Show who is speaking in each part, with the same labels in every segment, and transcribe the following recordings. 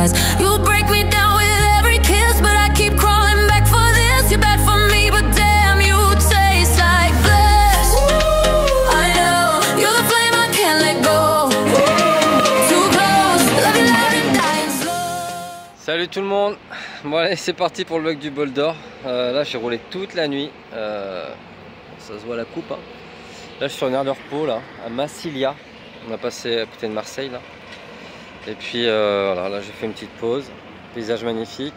Speaker 1: lies. You break me down with every kiss, but I keep crawling back for this. You're bad for me, but damn, you taste like flesh. I know you're the flame I can't let go. Too close, love you loud and dying slow.
Speaker 2: Salut tout le monde. Bon allez, c'est parti pour le vlog du bol d'or. Là j'ai roulé toute la nuit. Ça se voit la coupe, hein. Là je suis sur une aire de repos là, à Massilia. On a passé à côté de Marseille là. Et puis voilà, là j'ai fait une petite pause. Paysage magnifique.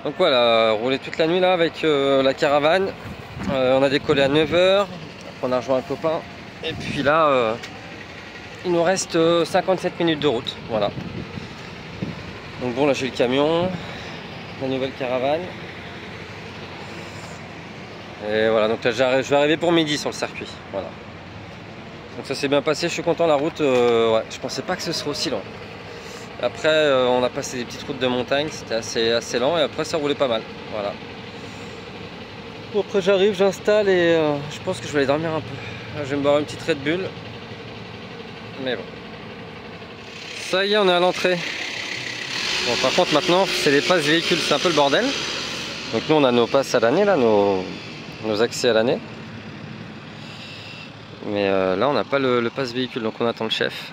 Speaker 2: Donc voilà, roulé toute la nuit là avec la caravane. On a décollé à 9 h. Après on a rejoint un copain. Et puis là, il nous reste 57 minutes de route. Voilà. Donc bon, là j'ai le camion, la nouvelle caravane. Et voilà, donc là je vais arriver pour midi sur le circuit. Voilà. Donc ça s'est bien passé, je suis content. La route, ouais, je pensais pas que ce serait aussi lent. Après on a passé des petites routes de montagne, c'était assez lent, et après ça roulait pas mal. Voilà. Bon, après j'arrive, j'installe et je pense que je vais aller dormir un peu. Là, je vais me boire une petite Red Bull. Mais bon. Ça y est, on est à l'entrée. Bon, par contre maintenant c'est les passes véhicules, c'est un peu le bordel. Donc nous on a nos passes à l'année là, nos accès à l'année. Mais là on n'a pas le pass véhicule, donc on attend le chef.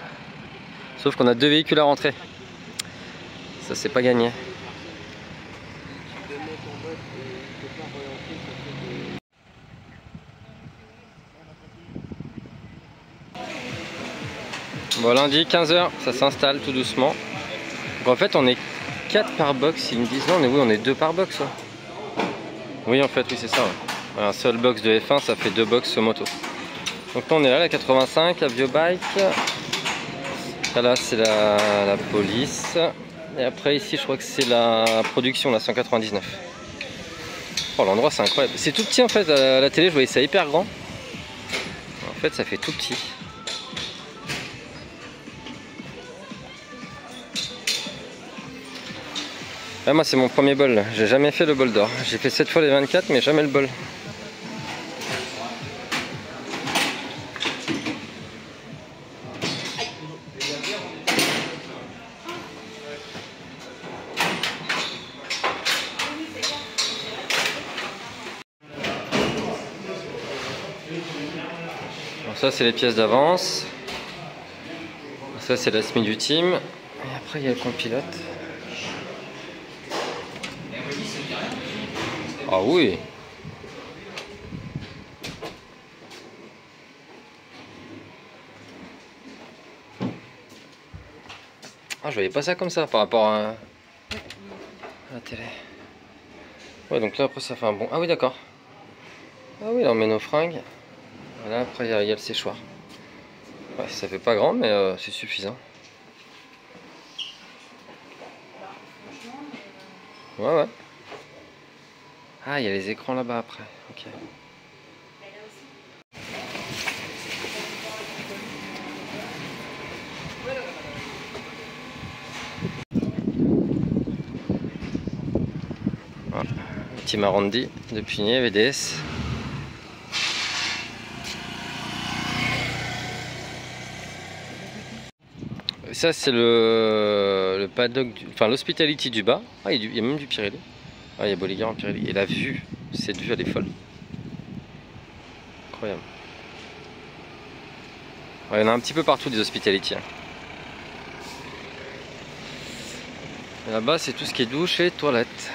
Speaker 2: Sauf qu'on a 2 véhicules à rentrer. Ça c'est pas gagné. Bon, lundi 15 h, ça s'installe tout doucement. Donc en fait on est 4 par box, ils me disent non mais oui on est 2 par box. Ouais. Oui en fait oui c'est ça. Ouais. Un seul box de F1 ça fait 2 box moto. Donc là on est là, la 85, la Biobike. Là c'est la police. Et après ici je crois que c'est la production, la 199. Oh l'endroit c'est incroyable. C'est tout petit en fait, à la télé je voyais ça hyper grand. En fait ça fait tout petit. Ah, moi c'est mon premier bol, j'ai jamais fait le bol d'or. J'ai fait 7 fois les 24 mais jamais le bol. Bon, ça c'est les pièces d'avance. Ça c'est la SMI du team. Et après il y a le compte pilote. Ah oui. Ah je voyais pas ça comme ça par rapport à la télé. Ouais donc là après ça fait un bon... Ah oui d'accord. Ah oui là on met nos fringues. Voilà après il y a le séchoir. Ouais ça fait pas grand mais c'est suffisant. Ouais ouais. Ah, il y a les écrans là-bas après. Ok. Voilà. Petit Marandi de Punier VDS. Ça c'est le paddock, enfin l'hospitality du bas. Ah il y a même du Pirelli. Ah, il y a Bolliger en Pirelli. Et la vue, cette vue elle est folle. Incroyable. Ouais, il y en a un petit peu partout des hospitality. Hein. Là-bas c'est tout ce qui est douche et toilette.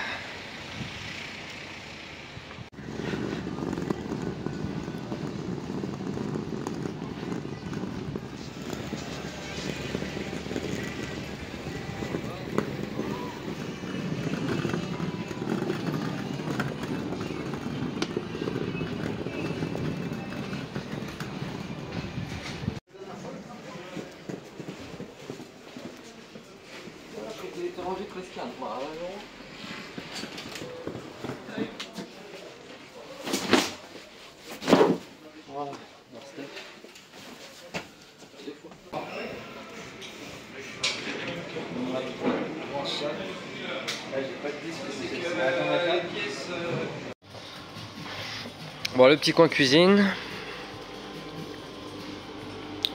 Speaker 2: Bon, le petit coin cuisine.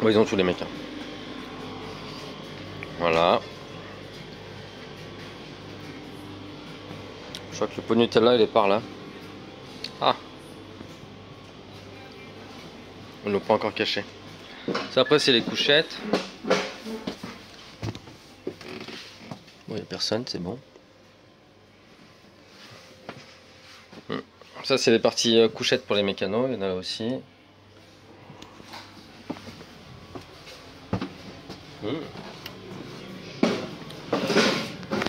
Speaker 2: Bon, ils ont tous les mecs. Hein. Voilà. Je crois que le pot de Nutella il est par là. Ah, on ne l'a pas encore caché. Ça, après c'est les couchettes. Bon, il n'y a personne, c'est bon. Ça c'est les parties couchettes pour les mécanos, il y en a là aussi.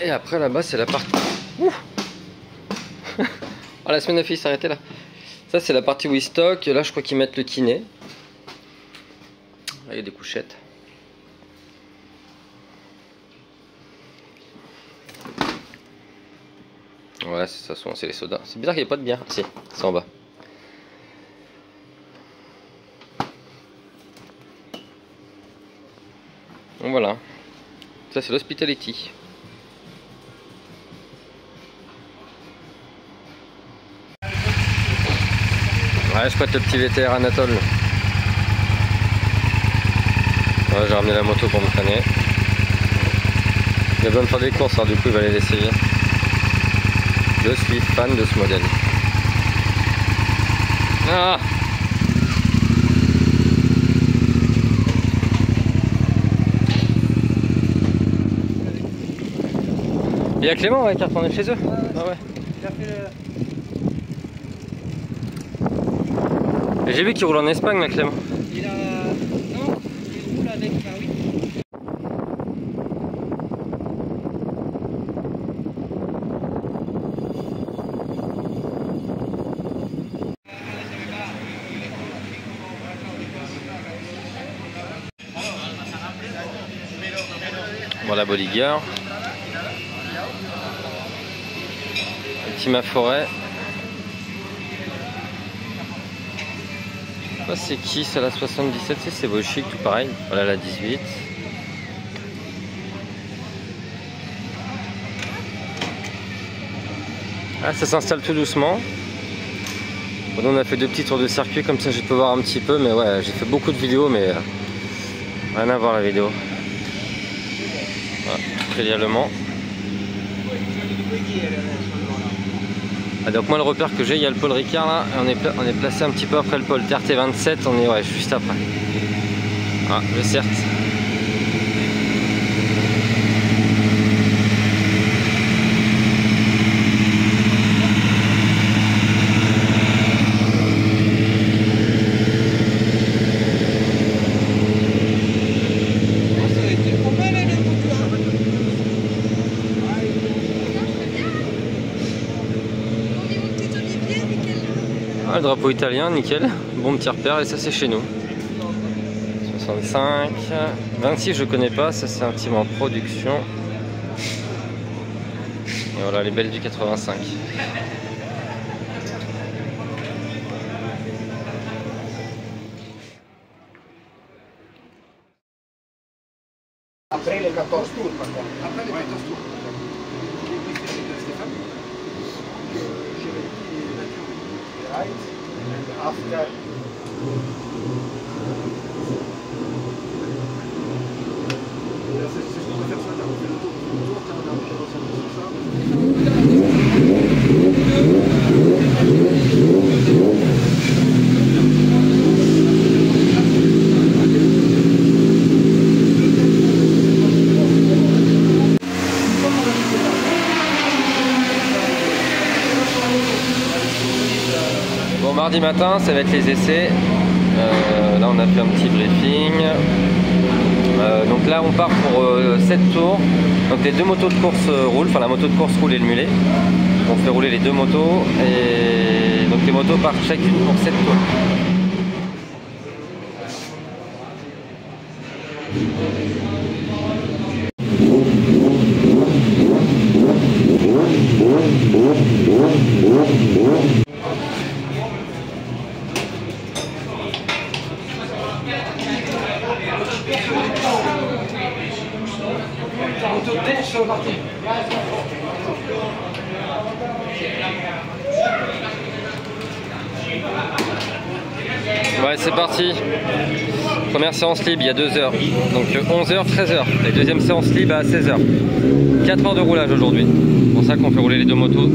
Speaker 2: Et après là-bas c'est la partie... Ah, la semaine de filles s'arrêtait là. Ça c'est la partie Wistock. Là je crois qu'ils mettent le kiné. Là il y a des couchettes. Ouais, ça souvent c'est les sodas. C'est bizarre qu'il n'y ait pas de bière. Si, c'est en bas. Donc voilà. Ça c'est l'hospitality. Ouais, je prête le petit VTR Anatole. Ouais, j'ai ramené la moto pour me traîner. Il a besoin de faire des courses, alors du coup il va aller l'essayer. Je suis fan de ce modèle. Ah! Il y a Clément ouais, qui est retourné chez eux. Ah ouais. Et j'ai vu qu'il roule en Espagne là, Clément.
Speaker 3: Il a... Non, il roule avec la 8.
Speaker 2: Voilà Bolliger. Petit Ma Forêt. Ça c'est qui? C'est la 77, c'est beau chic, tout pareil. Voilà la 18. Ah, ça s'installe tout doucement. Bon, on a fait 2 petits tours de circuit, comme ça je peux voir un petit peu, mais ouais, j'ai fait beaucoup de vidéos, mais rien à voir la vidéo. Voilà, Crédit Allemand. Ah, donc moi le repère que j'ai, il y a le Paul Ricard là, on est placé un petit peu après le Paul TRT27, on est ouais, juste après. Ah, le CERT. Ah, le drapeau italien, nickel, bon petit repère, et ça c'est chez nous. 65, 26 je connais pas, ça c'est un team en production. Et voilà les belles du 85.
Speaker 4: Après les 14 tours, par contre. Après les 14 tours. Right, and after
Speaker 2: Bon, mardi matin, ça va être les essais. Là, on a fait un petit briefing. Donc là, on part pour 7 tours. Donc les 2 motos de course roulent, enfin la moto de course roule et le mulet. On fait rouler les 2 motos et donc les motos partent chacune pour 7 tours. Ouais, c'est parti. Première séance libre il y a 2 heures. Donc 11h, 13h. Et deuxième séance libre à 16h. 4 heures de roulage aujourd'hui. C'est pour ça qu'on fait rouler les 2 motos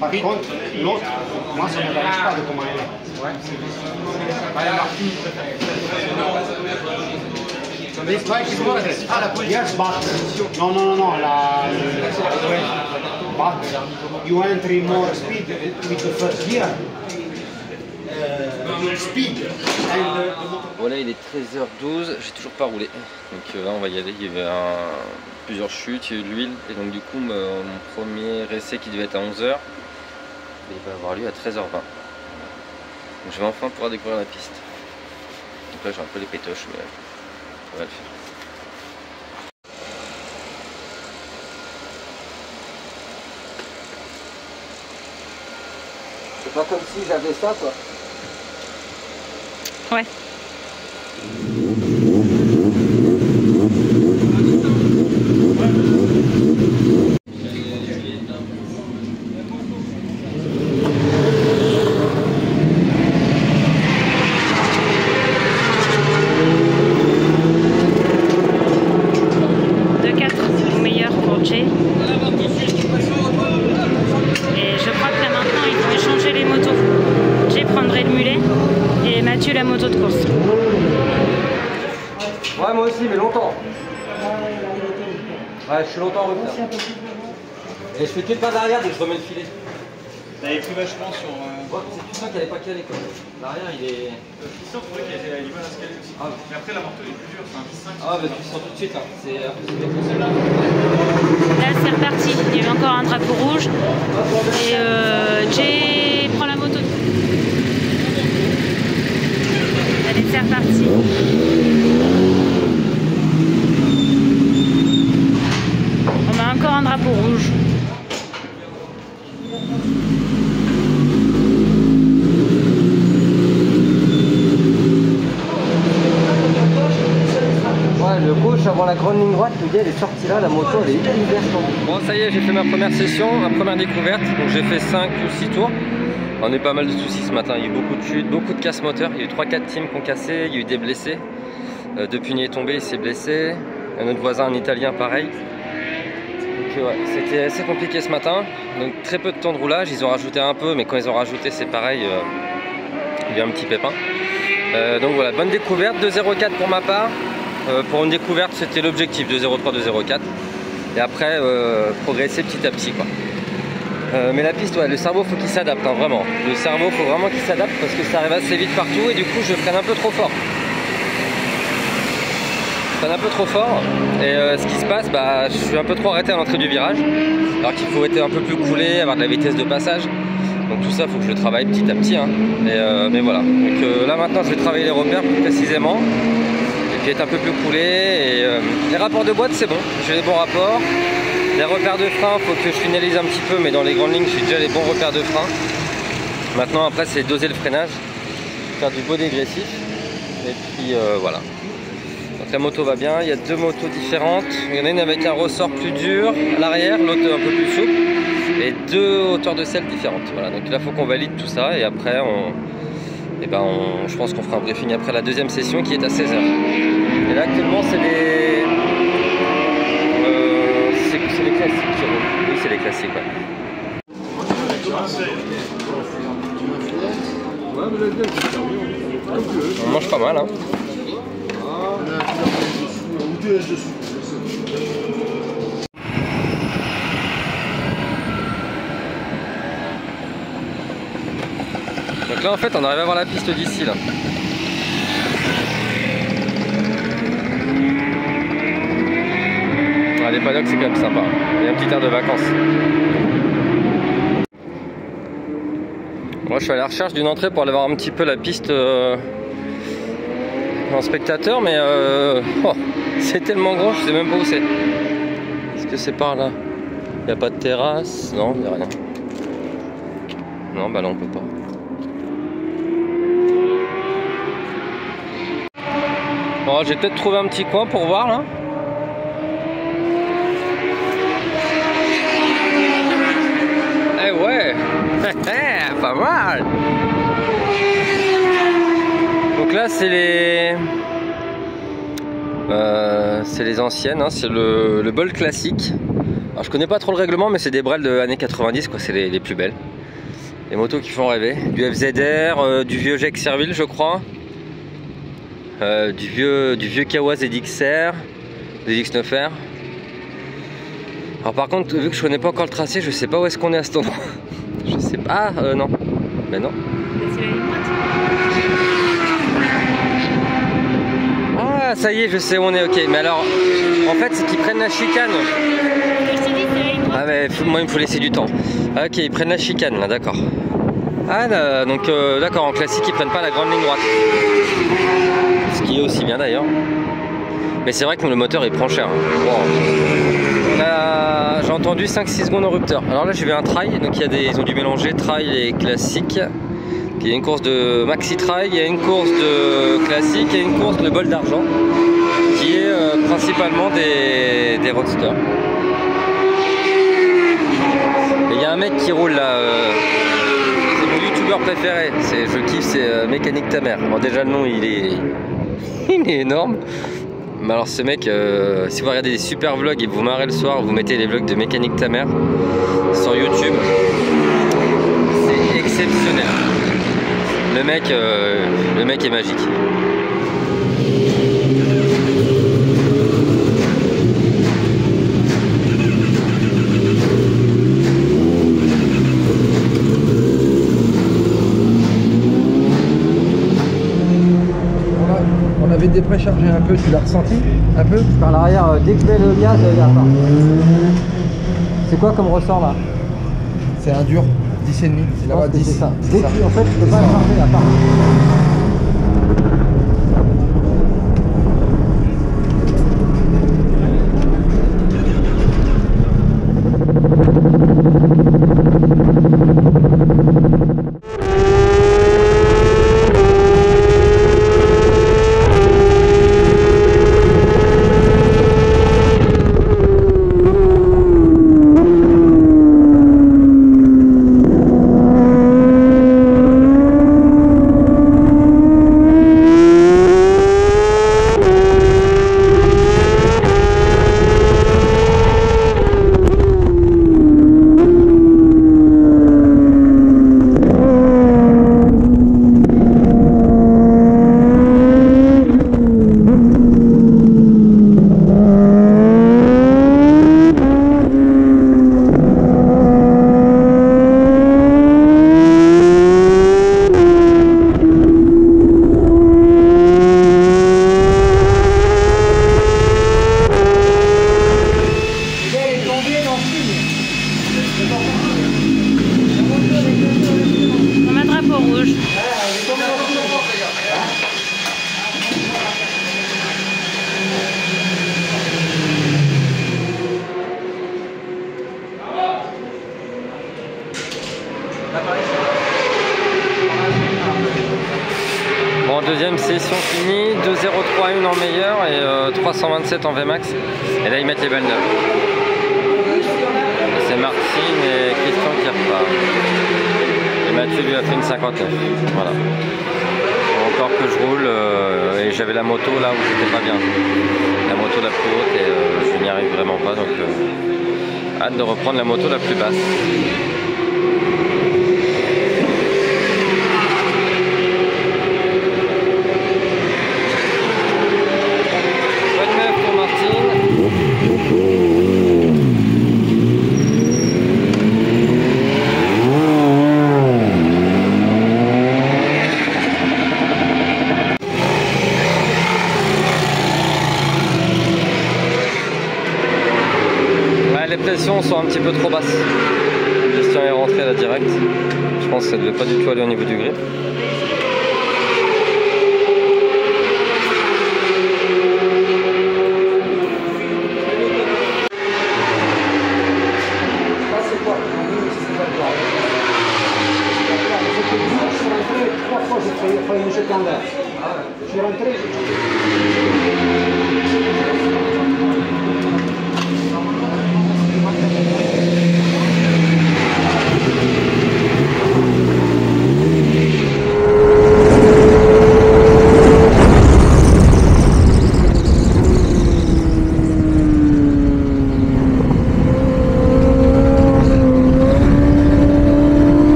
Speaker 4: Par contre, l'autre, moi ça ne me dérange pas de comment elle est. This bike is more yes, but no, but you enter more speed with the first gear. Speed.
Speaker 2: Voilà, il est 13h12, j'ai toujours pas roulé. Donc là on va y aller, il y avait plusieurs chutes, il y a eu de l'huile. Et donc du coup mon premier essai qui devait être à 11h, il va avoir lieu à 13h20. Donc je vais enfin pouvoir découvrir la piste. Donc là j'ai un peu les pétoches, mais on va le faire. C'est pas comme si j'avais ça quoi.
Speaker 5: Ouais. La moto de course.
Speaker 2: Ouais, moi aussi, mais longtemps. Ouais, je suis longtemps en repère. Et je fais que le pas d'arrière dès que je remets le filet.
Speaker 3: T'avais pris vachement sur.
Speaker 2: Ouais, tu sens qu'elle est pas calée quoi. L'arrière il est.
Speaker 3: Je sens qu'il y a du mal à se caler aussi. Ah. Mais après la moto est plus dure, c'est un 10-5.
Speaker 2: Ah bah tu sens tout de suite là. C'est
Speaker 5: là c'est reparti. Il y a eu encore un drapeau rouge. Et Jay prend la moto. Allez, c'est reparti. On a encore un drapeau rouge.
Speaker 2: Ouais, le gauche avant la grande ligne droite, le gars elle est sorti là, la moto elle est hyper tendue. Bon ça y est, j'ai fait ma première session, ma première découverte. Donc j'ai fait 5 ou 6 tours. On a eu pas mal de soucis ce matin, il y a eu beaucoup de chutes, beaucoup de casse moteur. Il y a eu 3-4 teams qui ont cassé, il y a eu des blessés. Depugny est tombé, il s'est blessé. Un autre voisin, un italien, pareil. Donc ouais, c'était assez compliqué ce matin. Donc très peu de temps de roulage, ils ont rajouté un peu, mais quand ils ont rajouté c'est pareil, il y a eu un petit pépin. Donc voilà, bonne découverte, 2.04 pour ma part. Pour une découverte c'était l'objectif, 2.03, 2.04. Et après progresser petit à petit quoi. Mais la piste, ouais, le cerveau faut qu'il s'adapte, hein, vraiment. Le cerveau faut vraiment qu'il s'adapte parce que ça arrive assez vite partout et du coup je freine un peu trop fort. Je freine un peu trop fort et ce qui se passe, bah, je suis un peu trop arrêté à l'entrée du virage. Alors qu'il faut être un peu plus coulé, avoir de la vitesse de passage. Donc tout ça, faut que je le travaille petit à petit. Hein. Mais voilà. Donc là maintenant je vais travailler les repères plus précisément. Et puis être un peu plus coulé. Et les rapports de boîte c'est bon, j'ai les bons rapports. Les repères de frein, il faut que je finalise un petit peu, mais dans les grandes lignes, j'ai déjà les bons repères de frein. Maintenant, après, c'est doser le freinage, faire du beau dégressif, et puis voilà. Donc la moto va bien, il y a 2 motos différentes. Il y en a une avec un ressort plus dur à l'arrière, l'autre un peu plus souple, et 2 hauteurs de selle différentes. Voilà, donc là, il faut qu'on valide tout ça, et après, je pense qu'on fera un briefing après la deuxième session qui est à 16h. Et là, actuellement, c'est les... c'est les classiques qui roulent. Oui, c'est les classiques, ouais. On mange pas mal, hein. Donc là, en fait, on arrive à voir la piste d'ici, là. Les paddocks c'est quand même sympa, il y a un petit air de vacances. Moi je suis à la recherche d'une entrée pour aller voir un petit peu la piste en spectateur, mais oh, c'est tellement grand, je sais même pas où c'est. Est-ce que c'est par là? Il n'y a pas de terrasse? Non, il n'y a rien. Non, bah là on peut pas. Bon, j'ai peut-être trouvé un petit coin pour voir là. Eh ouais, pas mal. Donc là c'est les anciennes, hein, c'est le bol classique. Alors, je connais pas trop le règlement, mais c'est des Brel de années 90, quoi. C'est les plus belles. Les motos qui font rêver. Du FZR, du vieux Jacques Serville, je crois. Du vieux Kawa ZXR, ZX9R. Alors par contre, vu que je connais pas encore le tracé, je sais pas où est-ce qu'on est à cet endroit. Je sais pas. Ah, non. Mais non.
Speaker 5: C'est la ligne droite.
Speaker 2: Ah, ça y est, je sais où on est, ok. Mais alors, en fait, c'est qu'ils prennent la chicane.
Speaker 5: Je t'ai dit, c'est la ligne droite.
Speaker 2: Ah, mais moi, il me faut laisser du temps. Ah, ok, ils prennent la chicane, là, d'accord. Ah, là, donc, d'accord, en classique, ils prennent pas la grande ligne droite. Ce qui est aussi bien d'ailleurs. Mais c'est vrai que le moteur, il prend cher. Wow. J'ai entendu 5-6 secondes en rupteur. Alors là, j'ai vu un trail, donc ils ont dû mélanger trail et classique. Il y a une course de maxi trail, il y a une course de classique et une course de bol d'argent qui est principalement des roadsters. Et il y a un mec qui roule là, c'est mon youtubeur préféré, je kiffe, c'est Mécanique ta mère. Bon, déjà le nom il est énorme. Mais alors ce mec, si vous regardez des super vlogs et vous marrez le soir, vous mettez les vlogs de Mécanique ta mère sur YouTube, c'est exceptionnel. Le mec est magique.
Speaker 6: On avait dépré-chargé un peu, tu l'as ressenti un peu?
Speaker 2: Par l'arrière, dès que je mets le gaz, il y a pas. C'est quoi comme ressort là?
Speaker 6: C'est un dur, 10,5, c'est là-bas 10.
Speaker 2: C'est ça.
Speaker 6: C'est ça.
Speaker 2: En fait, je peux pas charger à part.
Speaker 5: On a drapeau rouge.
Speaker 2: Bon, deuxième session finie, 2.03.1 en meilleur et 327 en VMAX. Et là ils mettent les balles neuves. C'est Martine et Christian qui repartent. Et Mathieu lui a fait une 59. Voilà. Encore que je roule et j'avais la moto là où c'était pas bien. La moto la plus haute et je n'y arrive vraiment pas, donc hâte de reprendre la moto la plus basse. Bonne meuf pour Martine. Les pressions sont un petit peu trop basses. Christian est rentré là direct. Je pense que ça ne devait pas du tout aller au niveau du grip.
Speaker 4: Je suis rentré.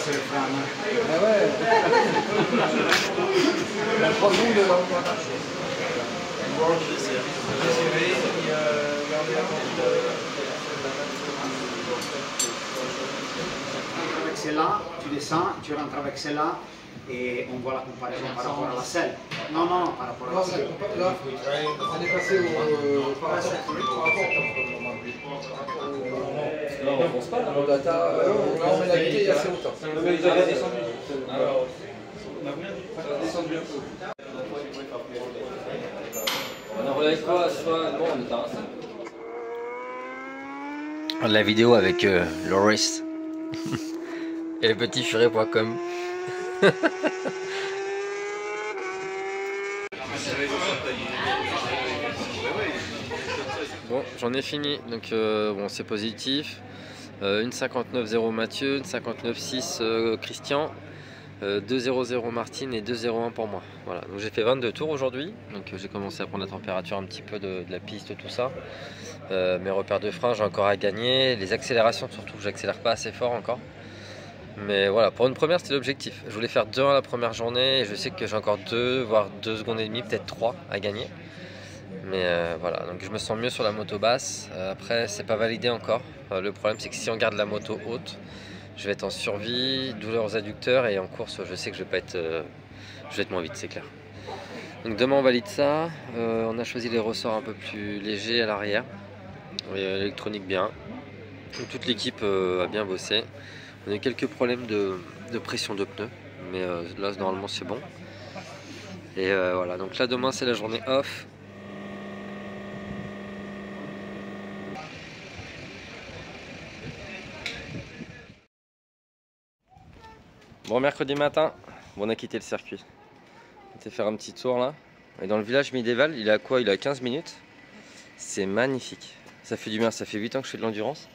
Speaker 4: c'est le frein à main.
Speaker 6: Ah ouais. La 3 secondes de
Speaker 4: Avec celle-là, tu descends, tu rentres avec celle-là et on voit la comparaison par rapport à la selle. Non, non, par rapport à la selle.
Speaker 6: Là, on est passé au par rapport
Speaker 2: Non, on pense pas là.
Speaker 6: au data. On met la vitesse assez haute.
Speaker 2: On a relève quoi, soit bon, on est à la vidéo avec Loris et le petit furet.com. Bon, j'en ai fini, donc bon, c'est positif. Une 59.0 Mathieu, une 59.6 Christian, 2.00 Martine et 2.01 pour moi. Voilà, donc j'ai fait 22 tours aujourd'hui, donc j'ai commencé à prendre la température un petit peu de la piste, tout ça. Mes repères de frein, j'ai encore à gagner. Les accélérations, surtout, j'accélère pas assez fort encore. Mais voilà, pour une première, c'était l'objectif. Je voulais faire 2-1 la première journée et je sais que j'ai encore 2, voire 2 secondes et demie, peut-être 3 à gagner. Mais voilà, donc je me sens mieux sur la moto basse. Après, c'est pas validé encore. Le problème, c'est que si on garde la moto haute, je vais être en survie, douleur aux adducteurs et en course, je sais que je vais être moins vite, c'est clair. Donc demain, on valide ça. On a choisi les ressorts un peu plus légers à l'arrière. L'électronique bien. Donc, toute l'équipe a bien bossé. On a eu quelques problèmes de pression de pneus, mais là normalement c'est bon. Et voilà, donc là demain c'est la journée off. Bon, mercredi matin, on a quitté le circuit. On était faire un petit tour là. Et dans le village médiéval, il a quoi? Il a 15 minutes. C'est magnifique. Ça fait du bien, ça fait 8 ans que je fais de l'endurance.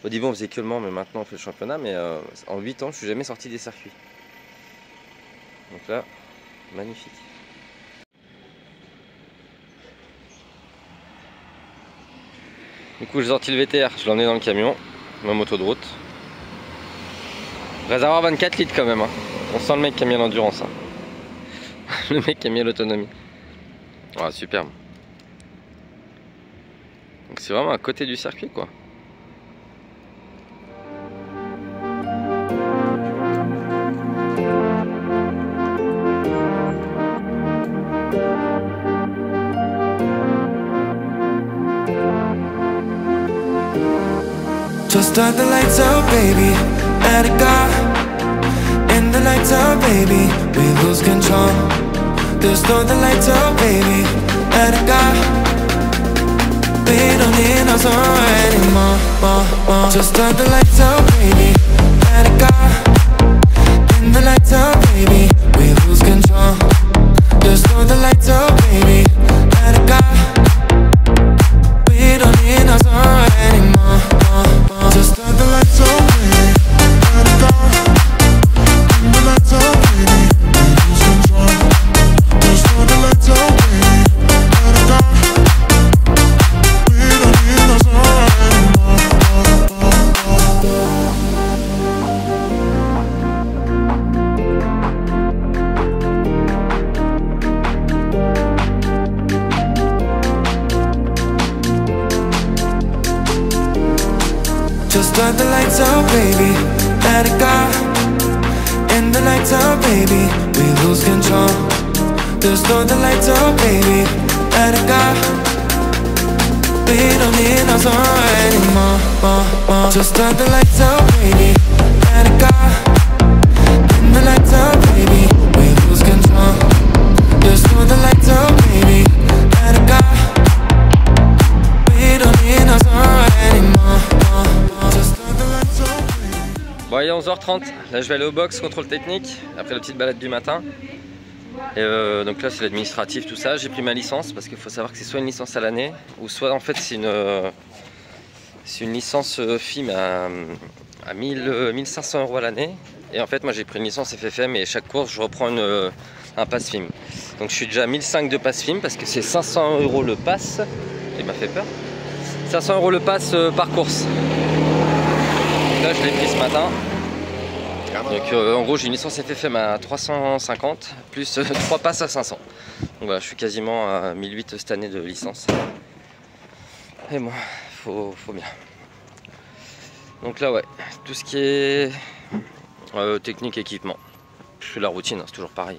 Speaker 2: Au début on faisait que le Mans, mais maintenant on fait le championnat. Mais en 8 ans je suis jamais sorti des circuits. Donc là, magnifique. Du coup j'ai sorti le VTR, je l'ai emmené dans le camion, ma moto de route. Réservoir 24 litres quand même, hein. On sent le mec qui a mis l'endurance. Hein. Le mec qui a mis l'autonomie. Ouais, superbe. Donc c'est vraiment à côté du circuit quoi.
Speaker 7: Just turn the lights out, baby, let it go. In the lights out, baby, we lose control. Just turn the lights out, baby, let it go. We don't need no song anymore. Just turn the lights out, baby, let it go. In the lights out, baby, we lose control. Just turn the lights out, baby, let it go. We don't need no song anymore. Just turn the lights on, baby, let it go. Turn the lights on, baby, we lose control. Just turn the lights on, baby, let it go. We don't need no song anymore. Just turn the lights out, baby, let it go. In the lights out, baby, we lose control. Just turn the lights out, baby, let it go. We don't need no song anymore. Just turn the lights out, baby, let it go. In the lights out, baby, we lose control. Just turn the lights out, baby, let it go. We don't need no song anymore.
Speaker 2: Bon, il est 11h30, là je vais aller au box, contrôle technique, après la petite balade du matin. Et donc là c'est l'administratif, tout ça. J'ai pris ma licence parce qu'il faut savoir que c'est soit une licence à l'année, ou soit en fait c'est une licence FIM à 1500 € à l'année. Et en fait moi j'ai pris une licence FFM et chaque course je reprends un pass FIM. Donc je suis déjà à 1005 de pass FIM parce que c'est 500 € le pass. Il m'a fait peur. 500 € le pass par course. Là je l'ai pris ce matin. Donc en gros j'ai une licence FFM à 350 plus 3 passes à 500. Donc voilà, je suis quasiment à 1008 cette année de licence. Et bon, faut bien. Donc là ouais, tout ce qui est technique, équipement. Je fais la routine, hein, c'est toujours pareil.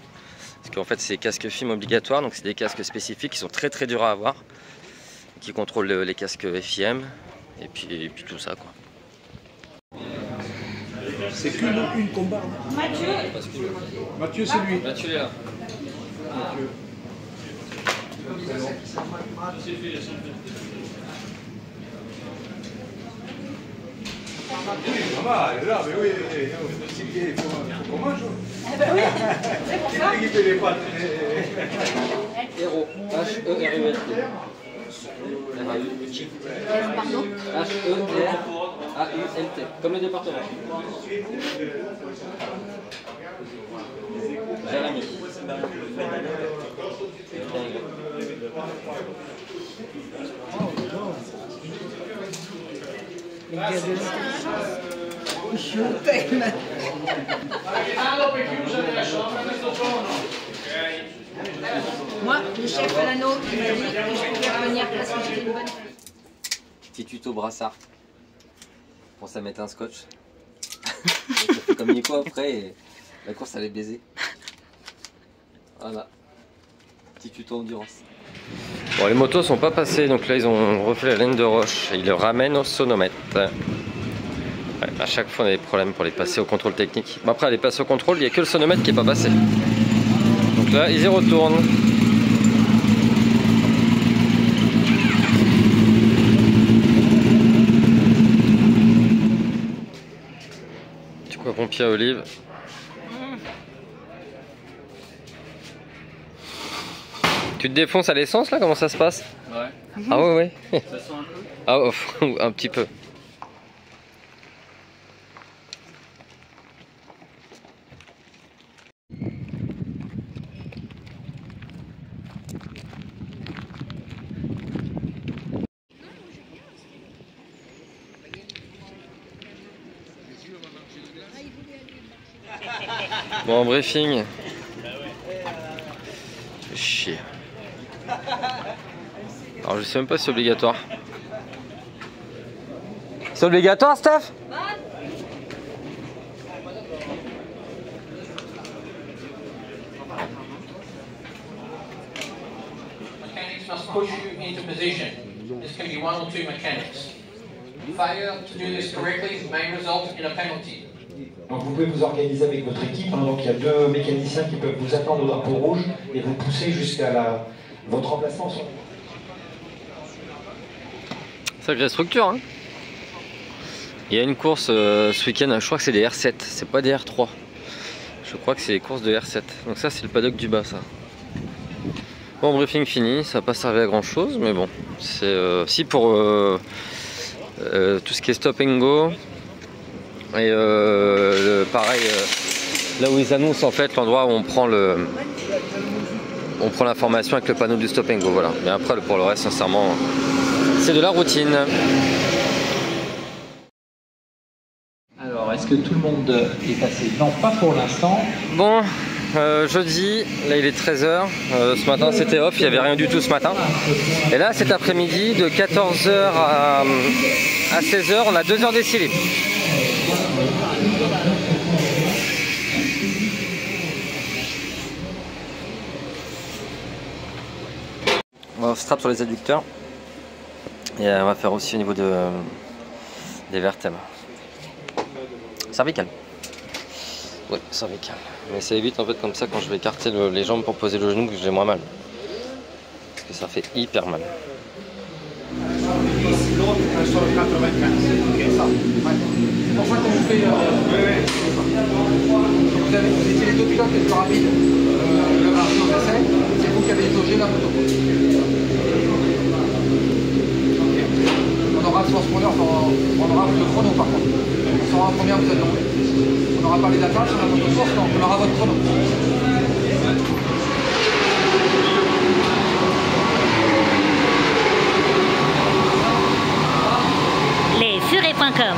Speaker 2: Parce qu'en fait c'est des casques film obligatoires, donc c'est des casques spécifiques qui sont très durs à avoir. Qui contrôlent les casques FIM et puis tout ça quoi.
Speaker 6: C'est qu'une combat. Mathieu, c'est lui.
Speaker 2: Mathieu est là.
Speaker 6: Maman, elle est là, mais oui, il faut qu'on mange. C'est pour ça. Qui fait les pâtes.
Speaker 2: Héros. H-E-R-U-L-T.
Speaker 5: Pardon?
Speaker 2: H-E-R-A-U-L-T. Comme le département. Jérémy.
Speaker 8: Moi, le chef Lano qui m'a dit que je pouvais revenir parce que j'étais une bonne fille.
Speaker 2: Petit tuto brassard. Pour ça mettre un scotch. Ça fait comme Nico après et la course elle est baisée. Voilà. Petit tuto endurance. Bon, les motos sont pas passées, donc là ils ont refait la laine de roche et ils le ramènent au sonomètre. Ouais, à chaque fois on a des problèmes pour les passer au contrôle technique. Bon, après les passer au contrôle, il n'y a que le sonomètre qui n'est pas passé. Donc là ils y retournent. Du coup pompier à olive. Tu te défonces à l'essence là? Comment ça se passe? Ouais. Ah ouais. Ça sent un peu? Ah oh, un petit peu. Bon, briefing. Chier. Alors je sais même pas si c'est obligatoire. C'est obligatoire, Steph?
Speaker 9: Mechanics must push you into position. This can be one or two mechanics. Failure to do this correctly may result in a penalty.
Speaker 10: Donc vous pouvez vous organiser avec votre équipe, hein, donc il y a 2 mécaniciens qui peuvent vous attendre au drapeau rouge et vous pousser jusqu'à votre emplacement.
Speaker 2: Sacrée structure, hein. Il y a une course ce week-end, je crois que c'est des R7, c'est pas des R3. Je crois que c'est des courses de R7. Donc ça c'est le paddock du bas ça. Bon, briefing fini, ça n'a pas servi à grand chose, mais bon, c'est si pour tout ce qui est stop and go. Et pareil, là où ils annoncent en fait l'endroit où on prend l'information avec le panneau du stop and go, voilà. Mais après pour le reste, sincèrement, c'est de la routine.
Speaker 10: Alors, est-ce que tout le monde est passé? Non, pas pour l'instant.
Speaker 2: Bon, jeudi, là il est 13h, ce matin c'était off, il n'y avait rien du tout ce matin. Et là cet après-midi, de 14h à 16h, on a 2 heures d'essai libre. On strap sur les adducteurs et on va faire aussi au niveau des vertèbres. Cervical. Oui, cervical. Mais ça évite en fait comme ça quand je vais écarter les jambes pour poser le genou que j'ai moins mal. Parce que ça fait hyper mal.
Speaker 6: C'est pour ça qu'on vous fait. Vous étiez les 2 pilotes les plus rapides. C'est vous qui avez jaugé la moto. On aura le transpondeur, on aura le chrono par contre. On saura combien vous êtes tombé. On n'aura pas les attaches sur la moto force, donc on aura votre chrono.
Speaker 5: Lesfurets.com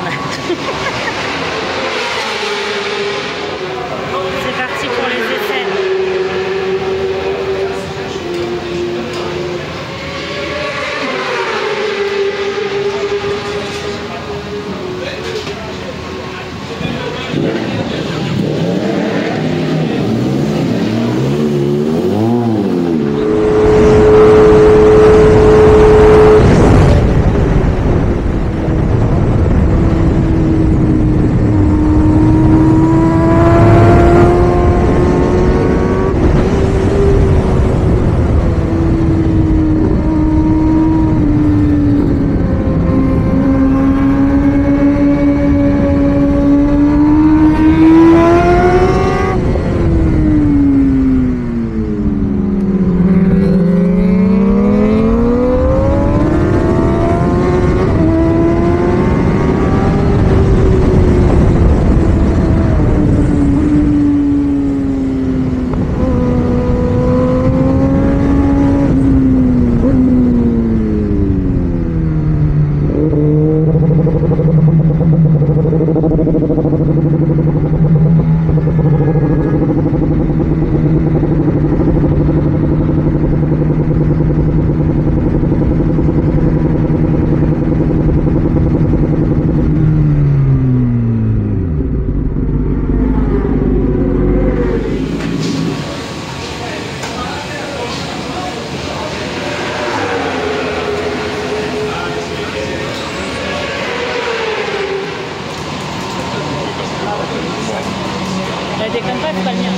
Speaker 5: déconne pas, c'est pas le mien.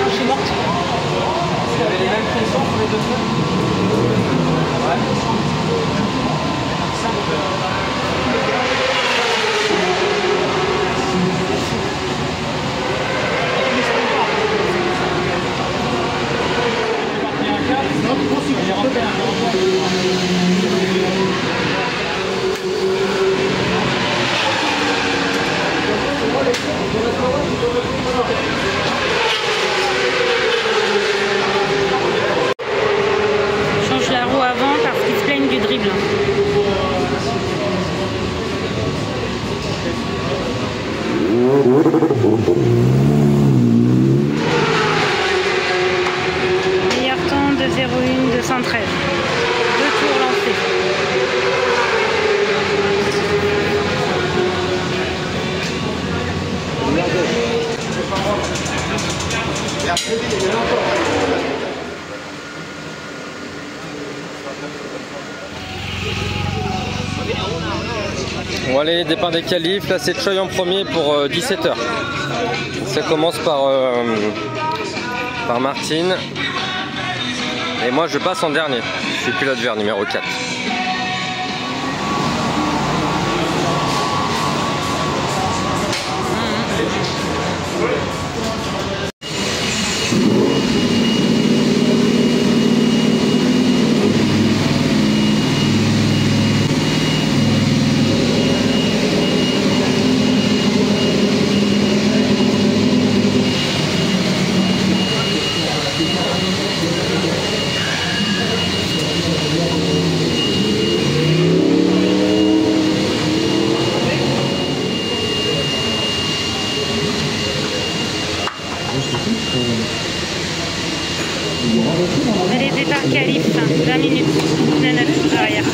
Speaker 5: Je suis morte.
Speaker 2: Vous avez les mêmes pressions pour les deux feux?
Speaker 5: Change la roue avant parce qu'ils se plaignent du dribble. Meilleur temps de 0,1 213. 2 tours lancés.
Speaker 2: Bon allez, départ des qualifs, là c'est Choi en premier pour 17h. Ça commence par Martine. Et moi je passe en dernier. Je suis pilote vert numéro 4.
Speaker 5: Allez, départ qualif, 20 minutes, 9 arrière.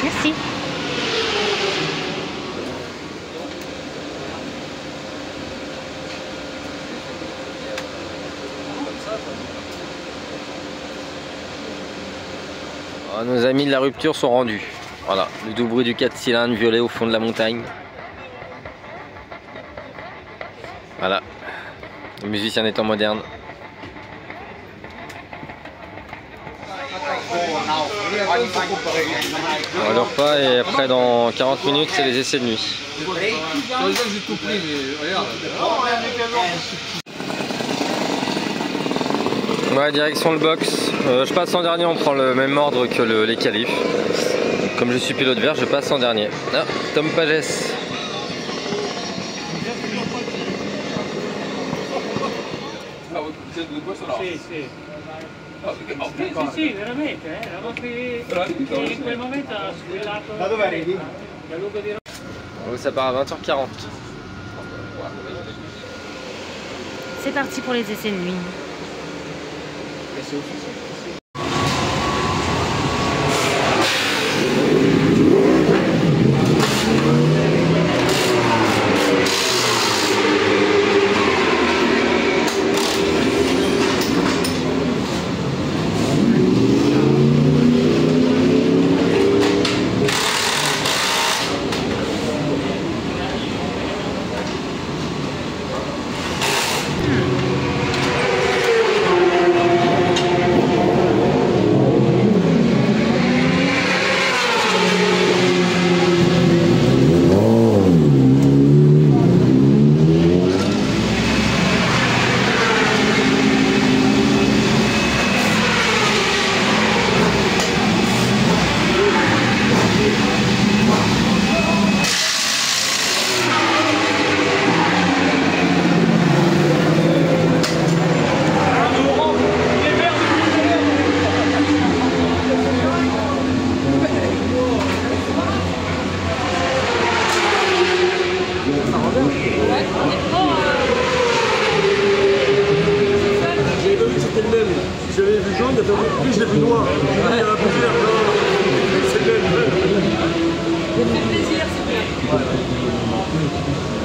Speaker 5: Merci.
Speaker 2: Oh, nos amis de la rupture sont rendus. Voilà, le doux bruit du 4 cylindres violet au fond de la montagne. Voilà, Musicien des temps modernes. Alors, le repas et après dans 40 minutes c'est les essais de nuit. Ouais, direction le box. Je passe en dernier, on prend le même ordre que les qualifs. Comme je suis pilote vert, je passe en dernier. Ah, Tom Pages.
Speaker 3: Sì, veramente, in quel momento ha squillato. Da dove arrivi? Da Lugo di Roma.
Speaker 2: Ça part à 20h40.
Speaker 5: C'est parti pour les essais de nuit.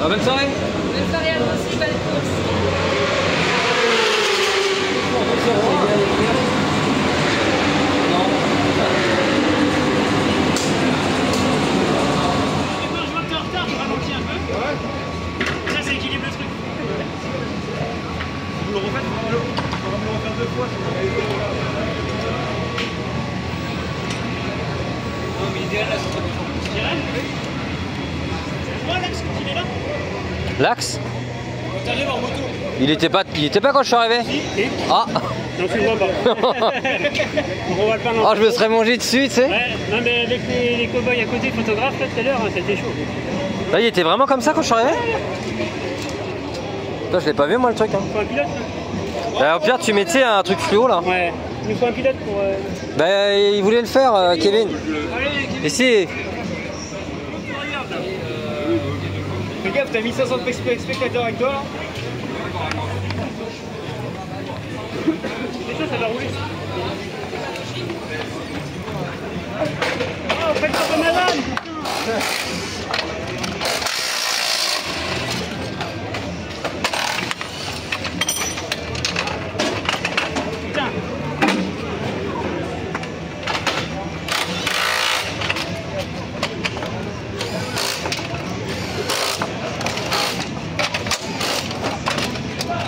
Speaker 2: Bonne soirée.
Speaker 8: Bonne soirée à vous aussi, belle course.
Speaker 3: Je vois que t'es en retard, tu ralentis un peu. Ça, c'est équilibre le truc. Vous le refaites, on va le refaire 2 fois. Non, mais l'idéal là, c'est pas du tout. C'est moi l'axe quand il est là.
Speaker 2: L'axe?
Speaker 3: Quand t'arrives en moto.
Speaker 2: Il était pas quand je suis arrivé?
Speaker 3: Si.
Speaker 2: Ah.
Speaker 3: Non, tu le vois pas. On voit le pas non.
Speaker 2: Oh, je me serais mangé dessus, tu sais.
Speaker 3: Ouais, non mais avec les cow-boys à côté, photographes, là tout à l'heure, c'était chaud.
Speaker 2: Là, il était vraiment comme ça quand je suis arrivé? Là, je l'ai pas vu moi le truc. Hein.
Speaker 3: Il faut un pilote là.
Speaker 2: Bah, au pire, tu mettais un truc fluo là.
Speaker 3: Ouais, il nous faut un pilote pour.
Speaker 2: Bah, il voulait le faire, Kevin.
Speaker 3: Allez,
Speaker 2: Ici.
Speaker 3: Fais gaffe, t'as 1500 spectateurs avec toi là. Et ça va rouler. Oh, faites ça comme madame. Putain.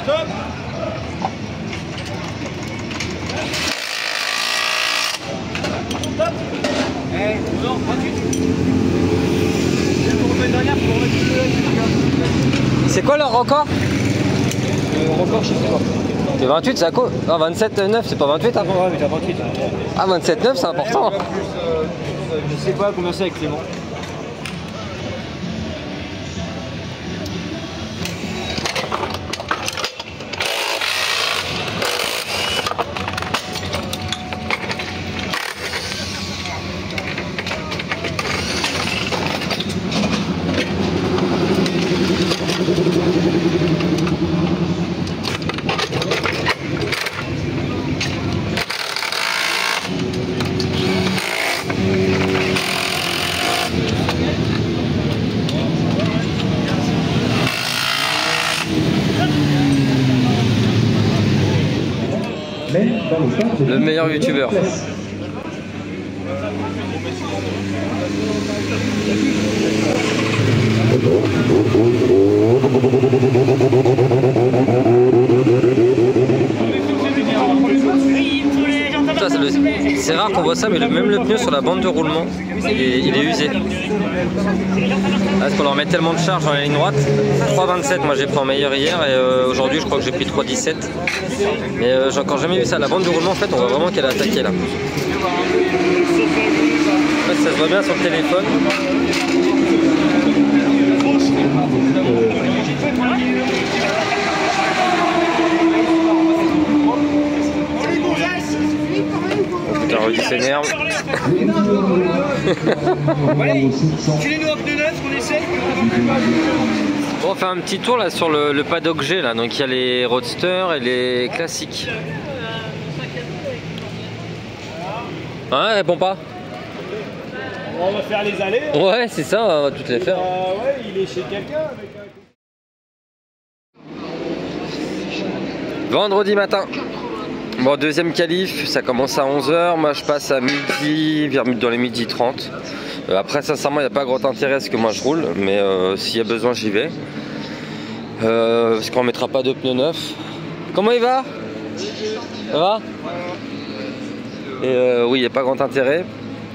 Speaker 3: Stop. Stop. Eh, non, 28.
Speaker 2: C'est quoi leur record?
Speaker 3: Le record, je sais pas.
Speaker 2: C'est 28, c'est à quoi? Non, 27,9, c'est pas 28 hein?
Speaker 3: Ouais, mais t'as 28.
Speaker 2: Ah, 27,9, c'est important.
Speaker 3: Je sais pas combien c'est avec Clément.
Speaker 2: Le meilleur youtubeur. C'est rare qu'on voit ça, mais même le pneu sur la bande de roulement, il est usé. Parce qu'on leur met tellement de charge dans la ligne droite. 3,27, moi j'ai pris en meilleur hier, et aujourd'hui je crois que j'ai pris 3,17. Mais j'ai encore jamais vu ça. La bande de roulement, en fait, on voit vraiment qu'elle a attaqué là. En fait, ça se voit bien sur le téléphone. Putain, Rudy s'énerve. Bon, on fait un petit tour là sur le paddock G là. Donc il y a les roadsters et les classiques. Ouais, répond pas.
Speaker 3: On va faire les allées. Hein.
Speaker 2: Ouais, c'est ça, on va toutes les faire.
Speaker 3: Ouais, il est chez quelqu'un avec un...
Speaker 2: Vendredi matin. Bon, deuxième qualif, ça commence à 11 h. Moi, je passe à midi, dans les midi 30. Après, sincèrement, il n'y a pas grand intérêt à ce que moi je roule, mais s'il y a besoin, j'y vais. Parce qu'on ne mettra pas de pneus neufs. Comment il va? Ça va? Et oui, il n'y a pas grand intérêt.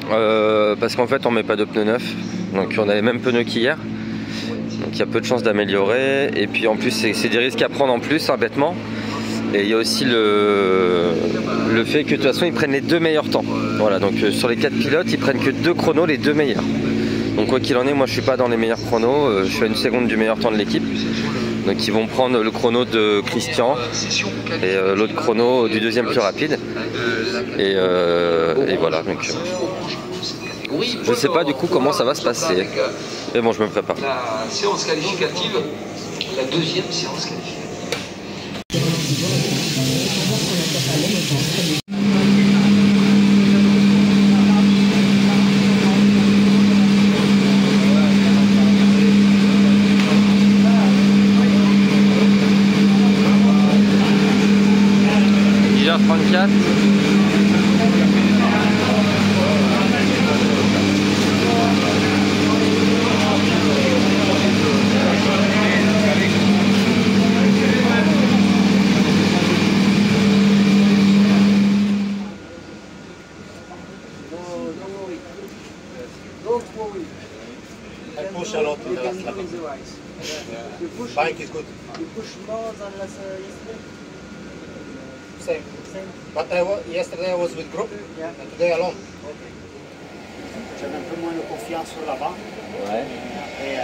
Speaker 2: Parce qu'en fait, on ne met pas de pneus neufs. Donc, on a les mêmes pneus qu'hier. Donc, il y a peu de chances d'améliorer. Et puis, en plus, c'est des risques à prendre en plus, hein, bêtement. Et il y a aussi le fait que de toute façon ils prennent les 2 meilleurs temps. Voilà, donc sur les 4 pilotes ils prennent que 2 chronos, les 2 meilleurs. Donc quoi qu'il en est, moi je suis pas dans les meilleurs chronos, je suis à 1 seconde du meilleur temps de l'équipe. Donc ils vont prendre le chrono de Christian et l'autre chrono du deuxième plus rapide. Et voilà, donc je sais pas du coup comment ça va se passer. Mais bon, je me prépare.
Speaker 6: La séance qualificative, la deuxième séance qualificative.
Speaker 11: Push a lot in the last lap. Bike is good.
Speaker 12: You push more than last yesterday?
Speaker 11: Same. But yesterday I was with group, and today alone.
Speaker 4: Okay. J'avais un peu moins de confiance sur l'avant.
Speaker 2: Ouais.
Speaker 4: Et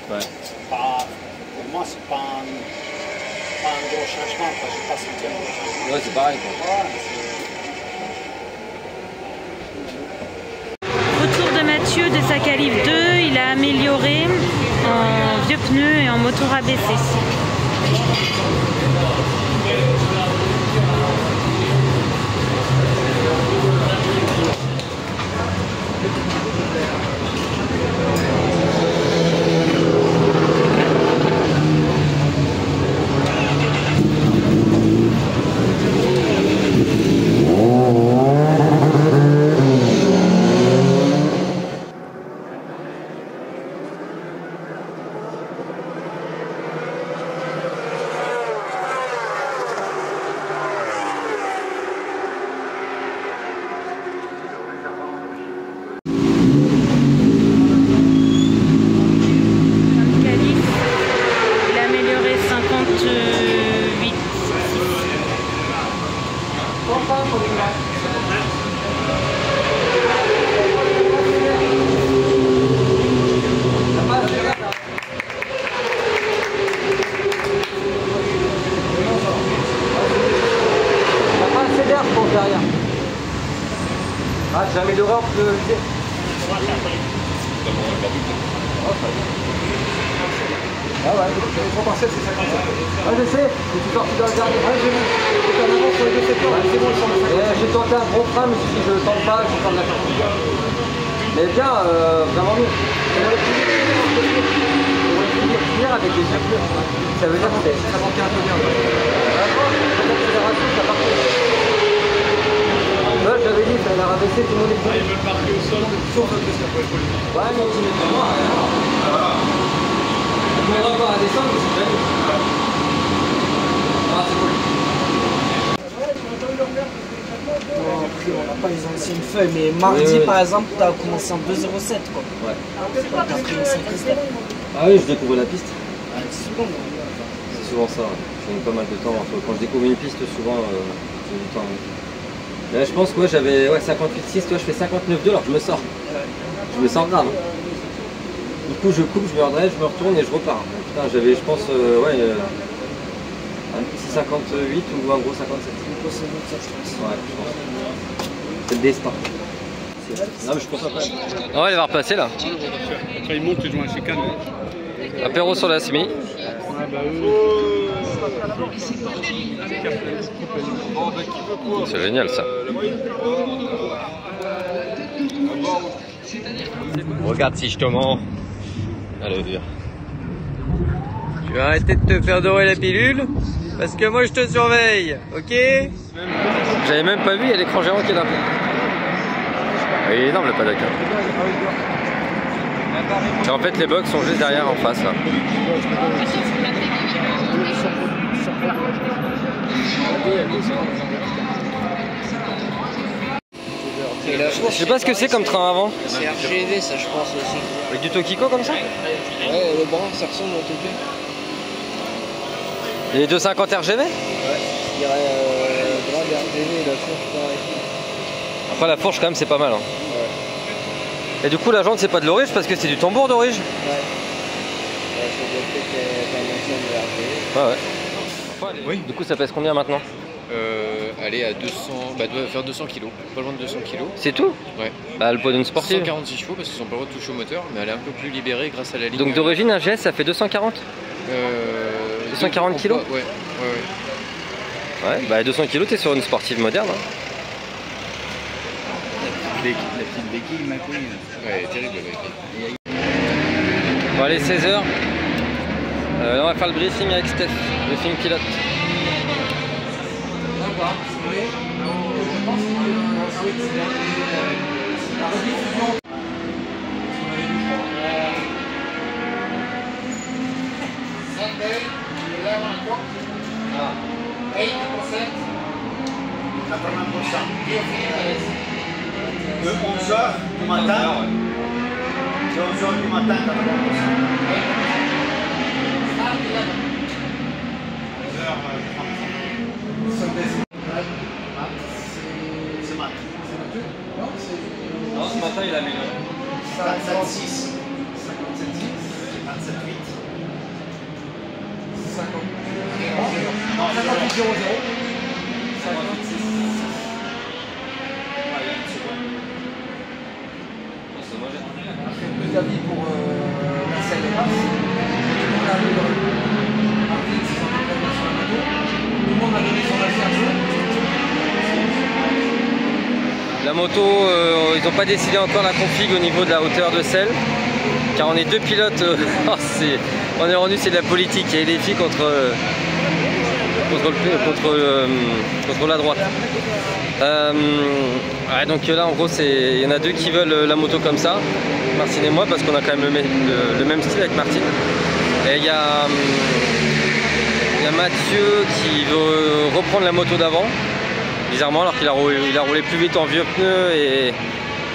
Speaker 2: ouais.
Speaker 4: Pour moi, c'est pas un gros changement, parce que je n'ai pas senti un gros changement.
Speaker 2: Ouais, c'est pareil. Quoi.
Speaker 5: Retour de Mathieu de sa qualif 2, il a amélioré en vieux pneus et en moteur abaissé.
Speaker 2: Ah, j'ai amélioré un peu.
Speaker 6: Ah ouais, les 3 parcelles c'est 57.
Speaker 2: Ah je sais, je suis sorti dans le dernier. Ah j'ai vu. J'étais en avance sur les 2 secteurs, c'est bon, j'ai tenté un gros frein, mais si je ne tente pas, je vais faire de la sortie. Mais bien, vraiment mieux. On va finir avec les yeux bleus. Ça veut dire que ça manquait un peu bien. L'accélération, ça part. l'avais dit, ça a l'air abaissé, tout le monde est prêt.
Speaker 3: Ils veulent marquer au sol, sauf le plus qu'après le politique.
Speaker 2: Ouais, mais tu mets devant moi. On ne demandera pas à descendre, mais c'est bien. Ah, c'est cool.
Speaker 12: Non, après, on n'a pas les anciennes feuilles, mais mardi, par exemple, tu as commencé en 2,07 quoi. Ouais. T'as pris une 5 step.
Speaker 2: Ah oui, je découvre la piste.
Speaker 12: C'est souvent.
Speaker 2: C'est souvent ça. Je mets pas mal de temps. Quand je découvre une piste, souvent, j'ai du temps. Là, je pense que j'avais 58,6, toi je fais 59,2, alors je me sors. Je me sors grave. Du coup, je coupe, je me redresse, je me retourne et je repars. Putain, j'avais, je pense, un petit 58 ou un gros 57. Ouais, je pense. C'est le destin. Non, mais je pense après. On va aller voir passer là.
Speaker 3: Après, ils montent, ils jouent un chicane.
Speaker 2: Apéro sur la semi. C'est génial ça. Regarde si je te mens. Allez, viens. Tu vas arrêter de te faire dorer la pilule parce que moi je te surveille, ok? J'avais même pas vu, il y a l'écran géant qui est là. Il est énorme le paddock. Et en fait les box sont juste derrière en face là. Je sais pas ce que c'est comme train avant.
Speaker 12: C'est RGV ça je pense aussi.
Speaker 2: Avec du Tokiko comme ça?
Speaker 12: Ouais, le bras ça ressemble au Tokyo.
Speaker 2: Et les 250 RGV?
Speaker 12: Ouais, je dirais bras de RGV et la fourche pareil.
Speaker 2: Après la fourche quand même c'est pas mal. Hein.
Speaker 12: Ouais.
Speaker 2: Et du coup la jante c'est pas de l'orige parce que c'est du tambour d'orige?
Speaker 12: Ouais. Ça doit peut-être un ancien de RGV.
Speaker 2: Ah ouais. Oui. Du coup ça pèse combien maintenant?
Speaker 13: Aller à 200, bah doit faire 200 kg, pas loin de 200 kg.
Speaker 2: C'est tout?
Speaker 13: Ouais.
Speaker 2: Bah le poids d'une sportive.
Speaker 13: 146 chevaux parce qu'ils n'ont pas le droit de toucher au moteur, mais elle est un peu plus libérée grâce à la ligne.
Speaker 2: Donc d'origine un GS ça fait 240? 240 kg?
Speaker 13: Ouais.
Speaker 2: Ouais, bah 200 kg t'es sur une sportive moderne. Hein.
Speaker 3: La petite béquille, ma couille.
Speaker 13: Ouais, terrible la béquille.
Speaker 2: Bon allez 16h. On va faire le briefing avec Steph, le film pilote.
Speaker 4: De 11h du matin, de 11h du matin, 80%. C'est mat.
Speaker 2: Non, ce matin il a mis
Speaker 4: 57,6. 57,8.
Speaker 6: 58,00.
Speaker 2: 58,00.
Speaker 6: Plus d'avis pour la selle des passes. Tout le monde a livré. Martin, c'est son entraînement sur la moto. Tout le monde a donné son avis à jeu.
Speaker 2: La moto, ils n'ont pas décidé encore la config au niveau de la hauteur de selle. Car on est deux pilotes, on est rendu c'est de la politique et les filles contre la droite. Ouais, donc là en gros il y en a deux qui veulent la moto comme ça, Martine et moi, parce qu'on a quand même le même style avec Martine. Et il y a Mathieu qui veut reprendre la moto d'avant, bizarrement, alors qu'il a roulé plus vite en vieux pneus et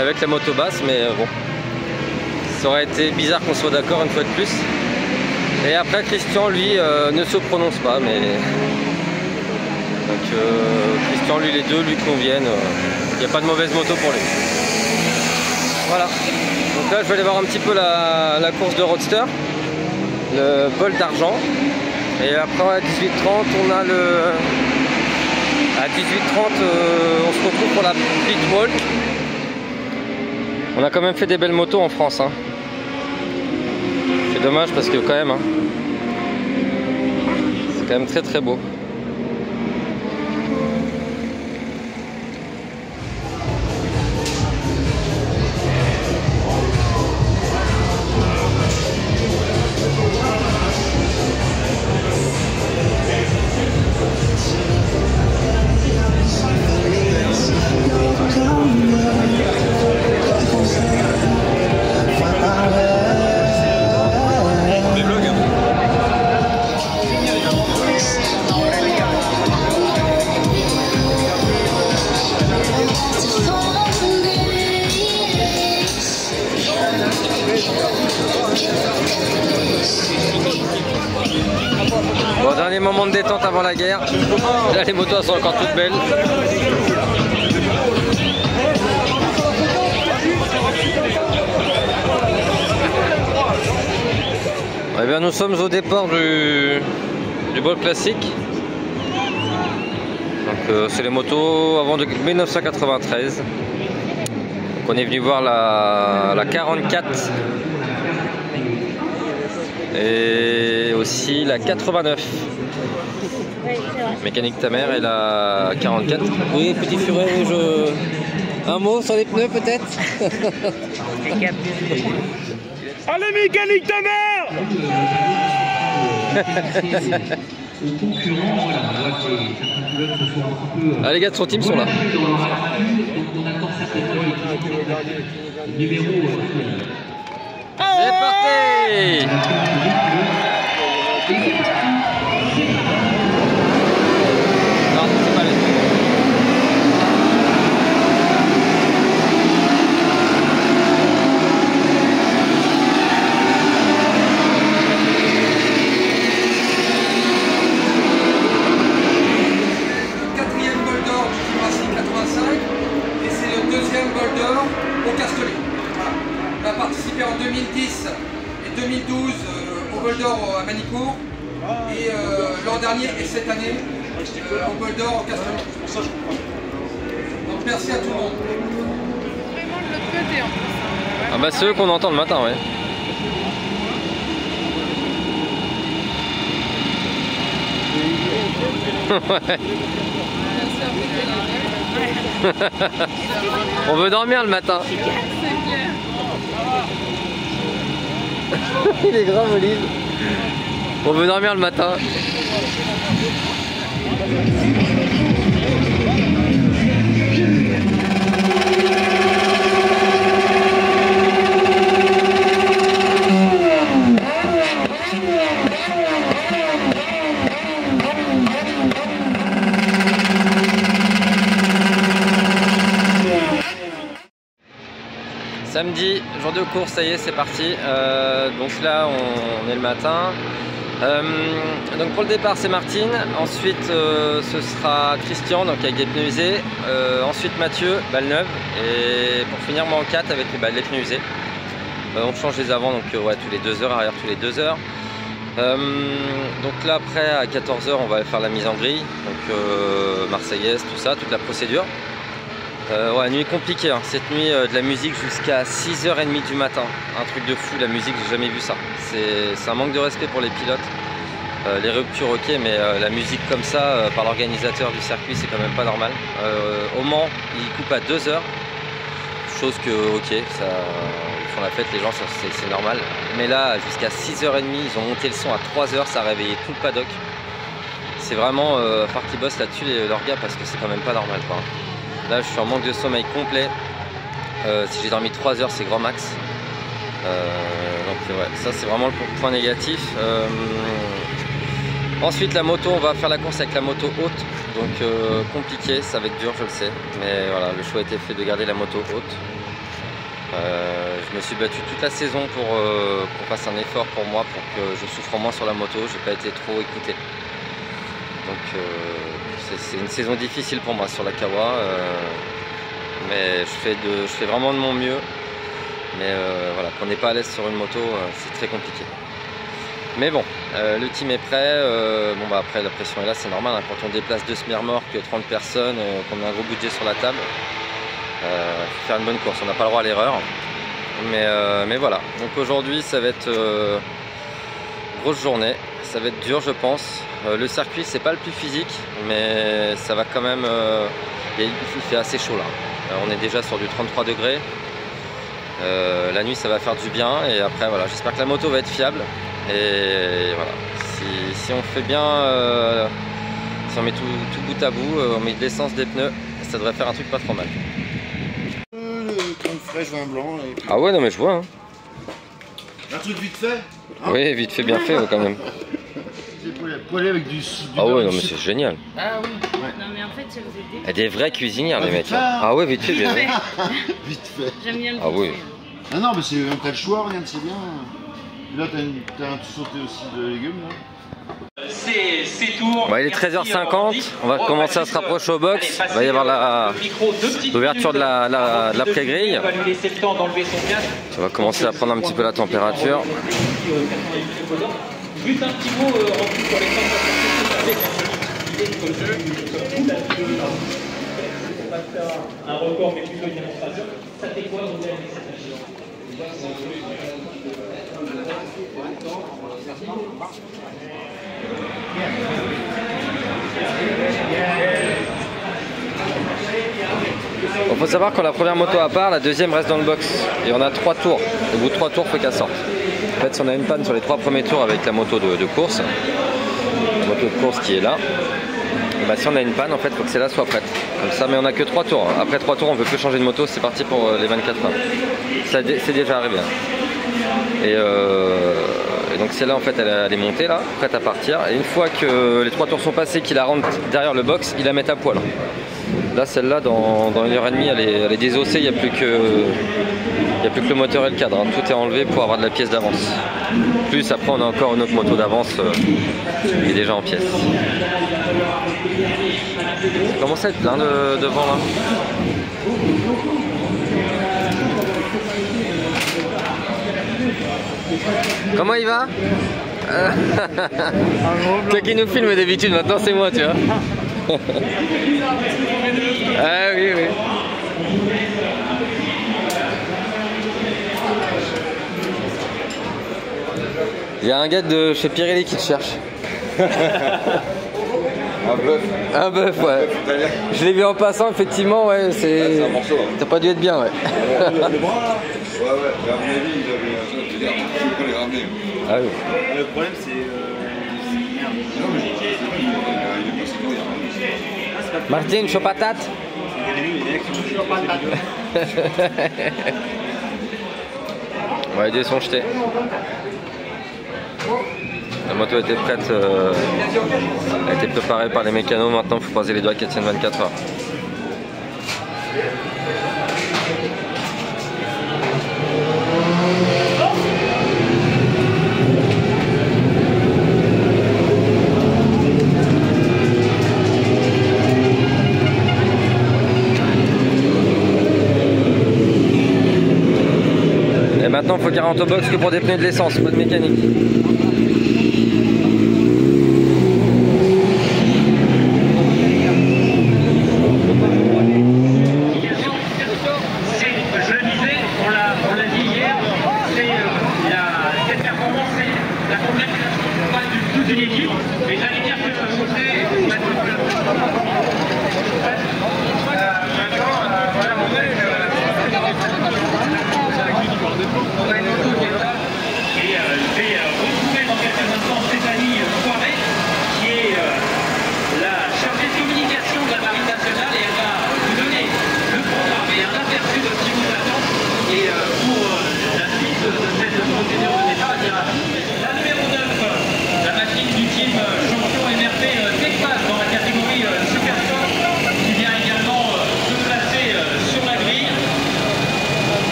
Speaker 2: avec la moto basse, mais bon. Ça aurait été bizarre qu'on soit d'accord une fois de plus. Et après Christian lui ne se prononce pas, mais donc Christian lui les deux lui conviennent. Il n'y a pas de mauvaise moto pour lui. Voilà. Donc là je vais aller voir un petit peu la course de Roadster, le bol d'argent. Et après à 18h30 on a à 18h30 on se retrouve pour la pit walk. On a quand même fait des belles motos en France. Hein. C'est dommage parce que quand même, hein, c'est quand même très très beau.
Speaker 7: Come
Speaker 2: moments de détente avant la guerre. Là, les motos sont encore toutes belles. Eh bien, nous sommes au départ du bol classique. Donc, c'est les motos avant de 1993. Donc, on est venu voir la 44 et aussi la 89. Mécanique ta mère et la 44. Oui, petit furet rouge. Un mot sur les pneus peut-être.
Speaker 3: Allez, mécanique ta mère.
Speaker 2: Ah, les gars de son team sont là. C'est parti. Non, c'est pas les...
Speaker 6: Au Castellet. Voilà. On a participé en 2010 et 2012 au Bol d'Or à Manicourt et l'an dernier et cette année au Bol d'Or au Castellet. Donc merci à tout le monde.
Speaker 14: Vraiment de l'autre côté en plus.
Speaker 2: Ah bah c'est eux qu'on entend le matin, ouais. Ouais. On veut dormir le matin. Il est grave Olive. On veut dormir le matin. Samedi, jour de course, ça y est, c'est parti. Donc là, on est le matin. Donc pour le départ, c'est Martine. Ensuite, ce sera Christian, donc avec des pneus usés. Ensuite, Mathieu, balle neuve. Et pour finir, moi en 4 avec les pneus usés. On change les avant, donc ouais, tous les 2 heures, arrière tous les 2 heures. Donc là, après, à 14 h, on va faire la mise en grille. Donc Marseillaise, tout ça, toute la procédure. Ouais, nuit compliquée, hein. Cette nuit de la musique jusqu'à 6 h 30 du matin. Un truc de fou, la musique, j'ai jamais vu ça. C'est un manque de respect pour les pilotes. Les ruptures ok, mais la musique comme ça par l'organisateur du circuit, c'est quand même pas normal. Au Mans, ils coupent à 2 h. Chose que ok, ça, ils font la fête, les gens, c'est normal. Mais là, jusqu'à 6 h 30, ils ont monté le son à 3 h, ça a réveillé tout le paddock. C'est vraiment, falloir qu'ils bossent là-dessus leurs gars, parce que c'est quand même pas normal, quoi. Là je suis en manque de sommeil complet. Si j'ai dormi 3 heures, c'est grand max. Donc ouais, ça c'est vraiment le point négatif. Ensuite la moto, on va faire la course avec la moto haute. Donc compliqué, ça va être dur, je le sais. Mais voilà, le choix a été fait de garder la moto haute. Je me suis battu toute la saison pour passer un effort pour moi, pour que je souffre moins sur la moto. J'ai pas été trop écouté. Donc c'est une saison difficile pour moi sur la Kawa, mais je fais vraiment de mon mieux. Mais voilà, quand on n'est pas à l'aise sur une moto, c'est très compliqué. Mais bon, le team est prêt. Bon bah après la pression est là, c'est normal, hein, quand on déplace 2 semi-remorques, 30 personnes, qu'on a un gros budget sur la table, faut faire une bonne course. On n'a pas le droit à l'erreur. Mais voilà. Donc aujourd'hui, ça va être grosse journée. Ça va être dur, je pense. Le circuit, c'est pas le plus physique, mais ça va quand même. Il fait assez chaud là. On est déjà sur du 33 degrés. La nuit, ça va faire du bien. Et après, voilà, j'espère que la moto va être fiable. Et voilà. Si on fait bien, si on met tout bout à bout, on met de l'essence, des pneus, ça devrait faire un truc pas trop mal.
Speaker 15: Crème fraîche, vin blanc. Et...
Speaker 2: Ah ouais, non mais je vois. Hein.
Speaker 15: Un truc vite fait.
Speaker 2: Hein, oui, vite fait, bien fait quand même.
Speaker 15: Poêlé avec du
Speaker 2: ah ouais, non mais c'est génial.
Speaker 14: Ah oui. Ouais. Non mais en fait, ça vous aide.
Speaker 2: Des vrais cuisinières les mecs. Hein. Ah ouais, vite fait, bien fait.
Speaker 15: Vite fait.
Speaker 14: J'aime bien le
Speaker 15: ah oui. Ah non, mais c'est même t'as le choix, regarde, c'est bien. Et là t'as sauté aussi de légumes là.
Speaker 16: ces tours.
Speaker 2: Ouais, il est 13h50, on va commencer à se rapprocher au box. Il va y avoir l'ouverture de l'après-grille.
Speaker 16: On va lui laisser le temps d'enlever son casque.
Speaker 2: On va commencer à prendre un petit peu la température.
Speaker 16: Juste un petit mot rempli sur les un record mais plutôt une démonstration. Ça fait quoi vous avez cette machine?
Speaker 2: Il faut savoir quand la première moto à part, la deuxième reste dans le box. Et on a 3 tours. Au bout de 3 tours, il faut qu'elle sorte. En fait, si on a une panne sur les 3 premiers tours avec la moto de course, la moto de course qui est là, et bah, si on a une panne, en fait, il faut que celle-là soit prête. Comme ça, mais on n'a que 3 tours. Après 3 tours, on ne peut plus changer de moto. C'est parti pour les 24 heures. C'est déjà arrivé. Et donc celle-là, en fait, elle est montée là, prête à partir. Et une fois que les 3 tours sont passés, qu'il la rentre derrière le box, il la met à poil. Là, celle-là, dans 1h30, elle est désossée. Il n'y a plus que le moteur et le cadre. Hein. Tout est enlevé pour avoir de la pièce d'avance. Plus après, on a encore une autre moto d'avance qui est déjà en pièces. Ça commence à être plein de vent là. Comment il va? Toi qui nous filme d'habitude, maintenant c'est moi, tu vois. Ah oui, oui. Il y a un gars de chez Pirelli qui te cherche.
Speaker 17: Un bœuf.
Speaker 2: Un bœuf, ouais. Je l'ai vu en passant, effectivement, ouais. C'est un morceau. T'as pas dû être bien, ouais.
Speaker 17: Le bras là. Ouais, ouais. Mais à mon avis, il avait un truc, je vais pas les ramener.
Speaker 2: Ah oui.
Speaker 17: Le problème, c'est. Non, mais il est possible, il y a
Speaker 2: Martin, chaud patate. Ouais, les dés sont jetés. La moto était prête, elle a été préparée par les mécanos, maintenant il faut croiser les doigts qu'elle tienne 24 heures. Et maintenant il faut 40 au box que pour des pneus de l'essence, pas de mécanique.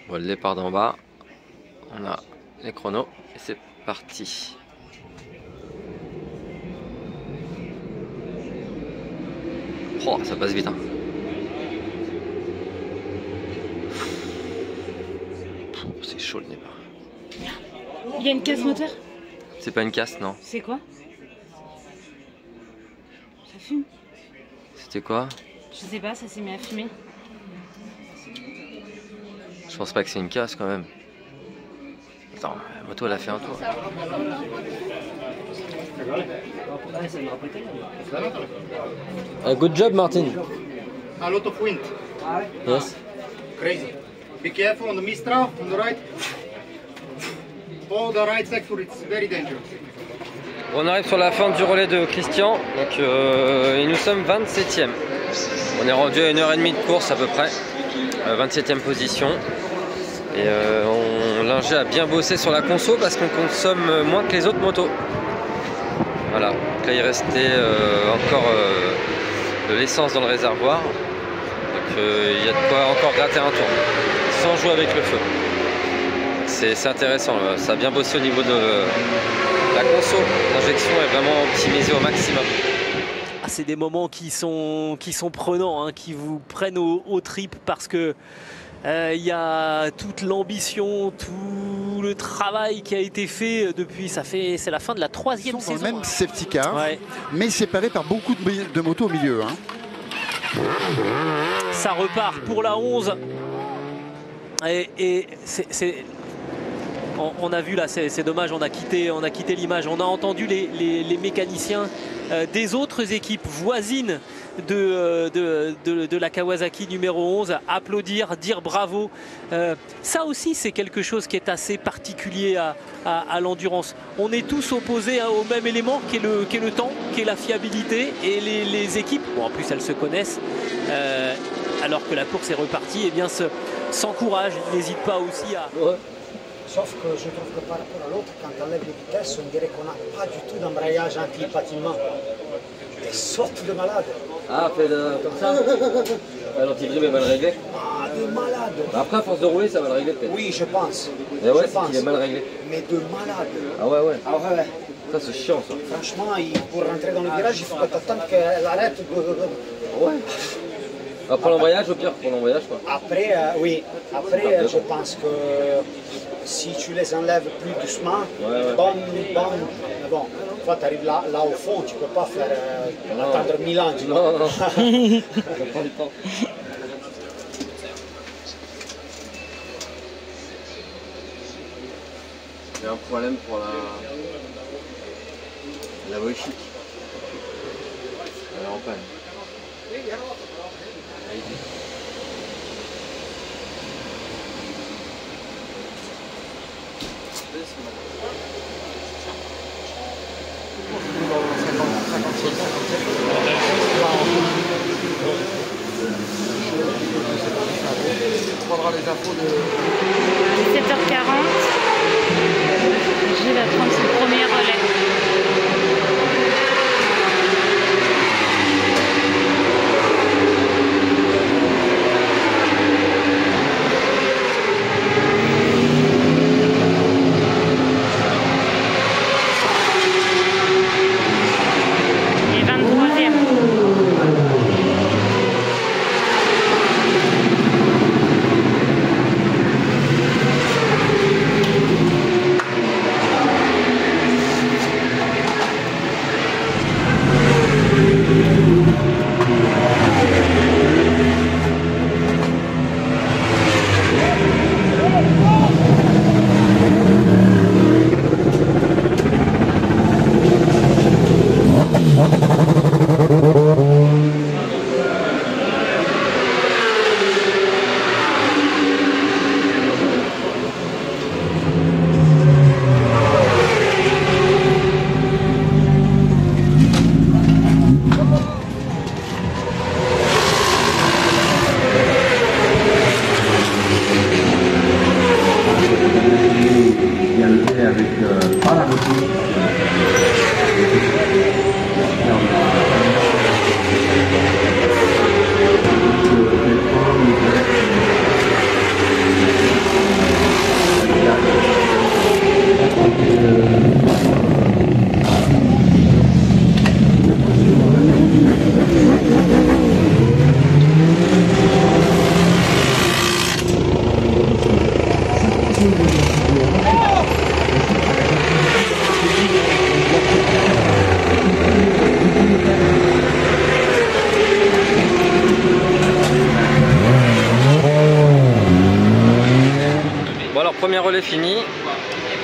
Speaker 2: Bon, le départ d'en bas, On a les chronos et c'est parti. Oh, ça passe vite, hein. C'est chaud le départ.
Speaker 5: Il y a une casse moteur?
Speaker 2: C'est pas une casse, non.
Speaker 5: C'est quoi? Ça fume?
Speaker 2: C'était quoi?
Speaker 5: Je sais pas, ça s'est mis à fumer.
Speaker 2: Je pense pas que c'est une casse quand même. Attends, la moto elle a fait un tour. Good job, Martin.
Speaker 11: A lot of wind.
Speaker 2: Yes.
Speaker 11: Crazy. Be careful on the Mistra, on the right. Oh, the right sector, it's very dangerous.
Speaker 2: On arrive sur la fin du relais de Christian, donc et nous sommes 27e. On est rendu à 1h30 de course à peu près, 27e position. Et Linger a bien bossé sur la conso parce qu'on consomme moins que les autres motos. Voilà, donc là il restait encore de l'essence dans le réservoir. Donc il y a de quoi encore gratter un tour, sans jouer avec le feu. C'est intéressant, ça a bien bossé au niveau de la conso. L'injection est vraiment optimisée au maximum.
Speaker 18: Ah, c'est des moments qui sont prenants, hein, qui vous prennent aux tripes parce que il y a toute l'ambition, tout le travail qui a été fait depuis, c'est la fin de la 3e saison.
Speaker 19: Dans le même safety car, ouais, mais séparé par beaucoup de motos au milieu. Hein.
Speaker 18: Ça repart pour la 11. Et on a vu là, c'est dommage, on a quitté l'image. On a entendu les mécaniciens des autres équipes voisines de la Kawasaki numéro 11 applaudir, dire bravo. Ça aussi c'est quelque chose qui est assez particulier à l'endurance. On est tous opposés au même élément qui est le temps, qui est la fiabilité, et les équipes, bon en plus elles se connaissent, alors que la course est repartie, et bien s'encouragent, n'hésitent pas aussi à...
Speaker 4: Ouais. Sauf que je trouve que par rapport à l'autre, quand on lève de vitesse, on dirait qu'on n'a pas du tout d'embrayage anti-patinement. Des sortes de malades.
Speaker 2: Ah, fait comme ça. L'anti-grip est mal réglé.
Speaker 4: Ah, des malades.
Speaker 2: Après, à force de rouler, ça va le régler peut-être.
Speaker 4: Oui, je pense.
Speaker 2: Mais ouais, il est mal réglé.
Speaker 4: Mais de malades.
Speaker 2: Ah ouais, ouais.
Speaker 4: Ah ouais.
Speaker 2: Ça, c'est chiant, ça.
Speaker 4: Franchement, pour rentrer dans le virage, il faut que tu attendes qu'elle arrête.
Speaker 2: Ouais. Pour l'embrayage, au pire, pour l'embrayage, quoi.
Speaker 4: Après, oui. Après, je pense que si tu les enlèves plus doucement, ouais. Bon. Mais bon, toi, tu arrives là au fond, tu ne peux pas faire attendre 1000 ans. Tu
Speaker 2: non, non. Ça prend du temps. Il y a un problème pour la Wishik. Elle est en panne.
Speaker 6: On prendra les infos de
Speaker 5: 17h40. Gilles va prendre son premier relais.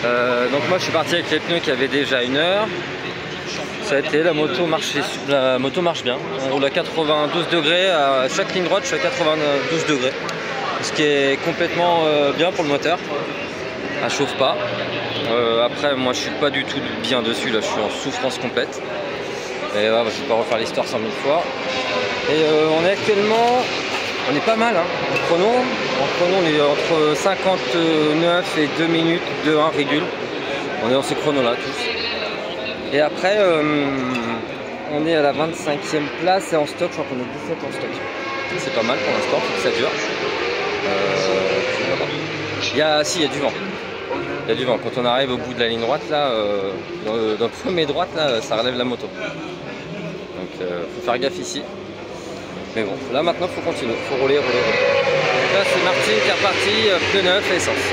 Speaker 2: Donc moi je suis parti avec les pneus qui avaient déjà 1 heure. Ça a été, la moto marche bien. On roule à 92 degrés, à chaque ligne droite je suis à 92 degrés. Ce qui est complètement bien pour le moteur. Elle chauffe pas. Après moi je suis pas du tout bien dessus, là je suis en souffrance complète. Et je vais pas refaire l'histoire 100 000 fois. Et on est actuellement, on est pas mal hein. En chrono on est entre 59 et 2 minutes de 1 régule. On est dans ces chronos là tous. Et après on est à la 25e place et en stock, je crois qu'on est 17 en stock. C'est pas mal pour l'instant, faut que ça dure. Il y a du vent. Il y a du vent. Quand on arrive au bout de la ligne droite, là, dans le premier droite, là, ça relève la moto. Donc faut faire gaffe ici. Mais bon, là maintenant faut continuer, faut rouler. Donc là c'est Martin qui est reparti, pneu neuf et essence.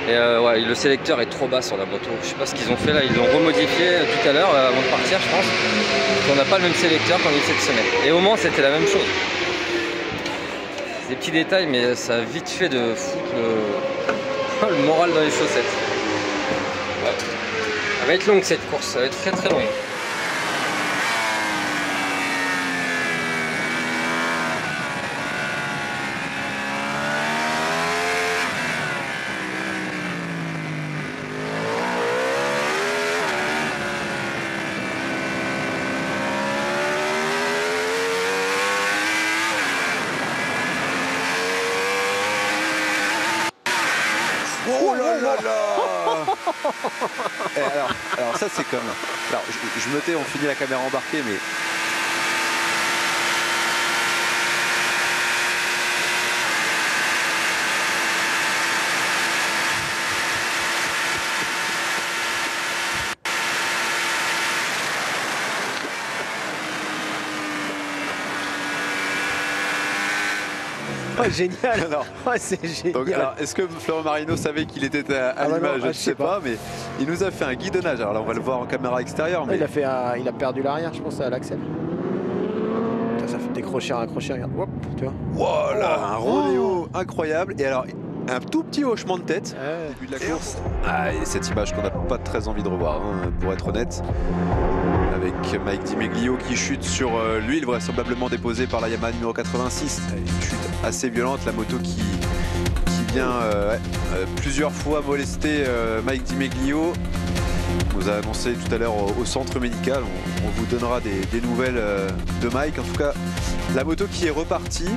Speaker 2: Et ouais, le sélecteur est trop bas sur la moto. Je sais pas ce qu'ils ont fait là, ils l'ont remodifié tout à l'heure avant de partir je pense. On n'a pas le même sélecteur qu'on a eu cette semaine. Et au Mans c'était la même chose. Des petits détails mais ça a vite fait de foutre le moral dans les chaussettes. Ouais. Elle va être longue cette course, ça va être très très longue.
Speaker 20: Oh là là là. alors ça c'est comme... Alors je me tais, on finit la caméra embarquée mais...
Speaker 21: Oh, génial! C'est génial!
Speaker 20: Donc, alors, est-ce que Florent Marino savait qu'il était à l'image? Je ne sais pas, mais il nous a fait un guidonnage. Alors là, on va le voir en caméra extérieure. Mais...
Speaker 21: il a perdu l'arrière, je pense, à l'axel. Ça fait décrocher, raccrocher, regarde. Hop, tu vois.
Speaker 20: Voilà, un rodéo incroyable. Et alors, un tout petit hochement de tête au début de la course. Ah, et cette image qu'on n'a pas très envie de revoir, hein, pour être honnête. Avec Mike Di Meglio qui chute sur l'huile, vraisemblablement déposée par la Yamaha numéro 86. Une chute assez violente, la moto qui vient plusieurs fois molester Mike Di Meglio. On nous a annoncé tout à l'heure au centre médical, on vous donnera des nouvelles de Mike. En tout cas, la moto qui est repartie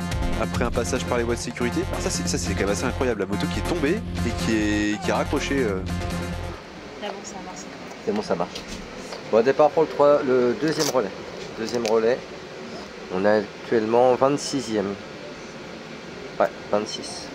Speaker 20: après un passage par les voies de sécurité. Alors ça c'est quand même assez incroyable, la moto qui est tombée et qui a raccroché.
Speaker 5: Là bon ça marche.
Speaker 2: C'est bon, ça marche. Bon, départ pour le deuxième relais. Deuxième relais, on est actuellement 26e. Ouais, 26.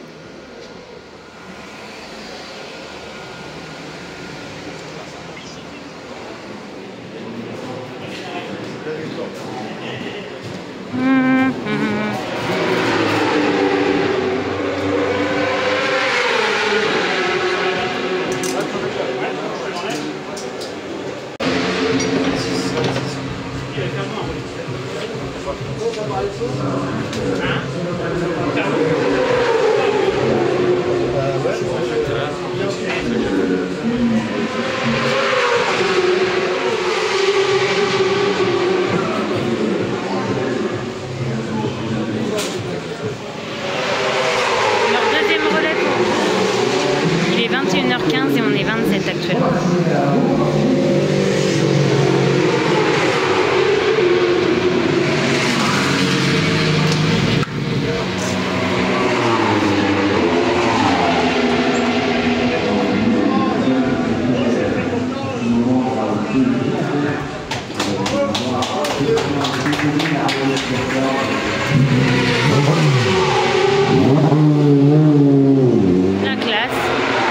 Speaker 5: La classe.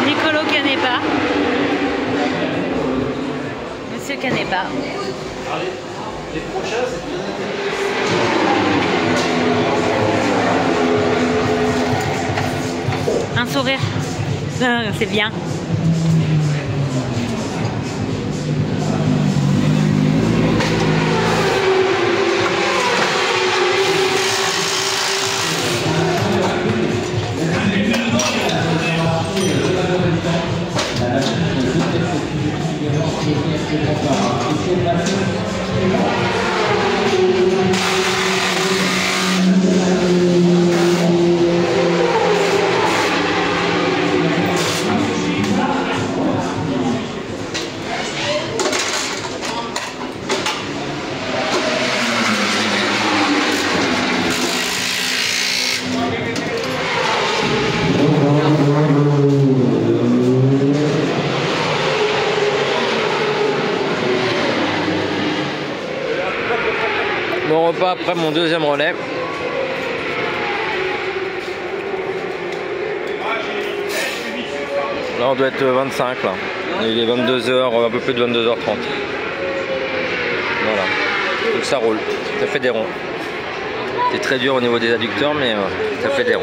Speaker 5: Nicolo Canepa. Monsieur Canepa.
Speaker 10: Les prochains,
Speaker 5: Un sourire. C'est bien.
Speaker 2: Bon repas après mon deuxième relais. Là on doit être 25 là. Il est 22h, un peu plus de 22h30. Voilà. Donc ça roule, ça fait des ronds. C'est très dur au niveau des adducteurs mais ça fait des ronds.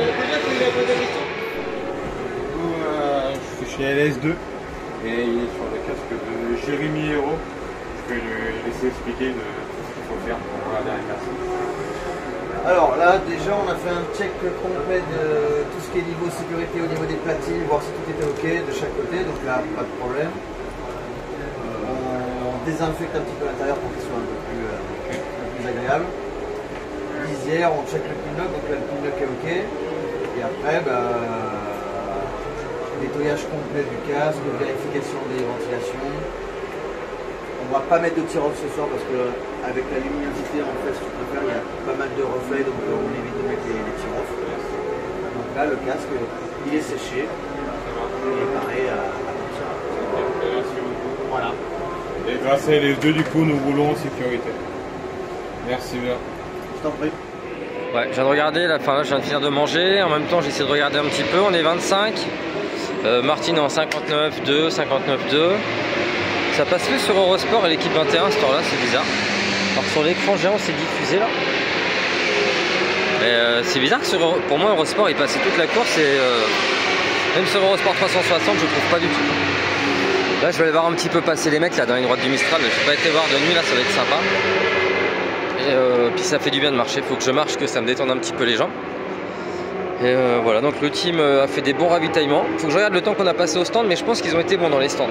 Speaker 17: Je suis chez LS2 et il est sur le casque de Jérémy Hérault. Je vais lui laisser expliquer de tout ce qu'il faut faire pour regarder un casque.
Speaker 21: Alors là déjà on a fait un check complet de tout ce qui est niveau sécurité au niveau des platines, voir si tout était ok de chaque côté, donc là pas de problème. On désinfecte un petit peu l'intérieur pour qu'il soit un peu plus agréable. Lisière, on check le pinlock, donc là le pinlock est ok. Et après nettoyage complet du casque, vérification des ventilations. On va pas mettre de tir-off ce soir parce que avec la luminosité en fait, si tu préfères, il y a pas mal de reflets, donc on évite de mettre les tir-off. Donc là le casque il est séché, il est paré à partir. Voilà.
Speaker 17: Et grâce à les deux du coup nous roulons en sécurité. Merci bien.
Speaker 21: Je t'en prie.
Speaker 2: Ouais, je viens de regarder, là, je viens de finir de manger, en même temps j'essaie de regarder un petit peu, on est 25. Martine est en 59.2, 59.2. Ça passe plus sur Eurosport et l'équipe 21 ce temps là, c'est bizarre. Alors sur l'écran géant c'est diffusé là. C'est bizarre que pour moi Eurosport il passait toute la course et même sur Eurosport 360 je trouve pas du tout. Là je vais aller voir un petit peu passer les mecs là dans la ligne droite du Mistral, je vais pas été voir de nuit là, ça va être sympa. Et puis ça fait du bien de marcher, faut que je marche, que ça me détende un petit peu les jambes. Et voilà, donc le team a fait des bons ravitaillements. Faut que je regarde le temps qu'on a passé au stand, mais je pense qu'ils ont été bons dans les stands.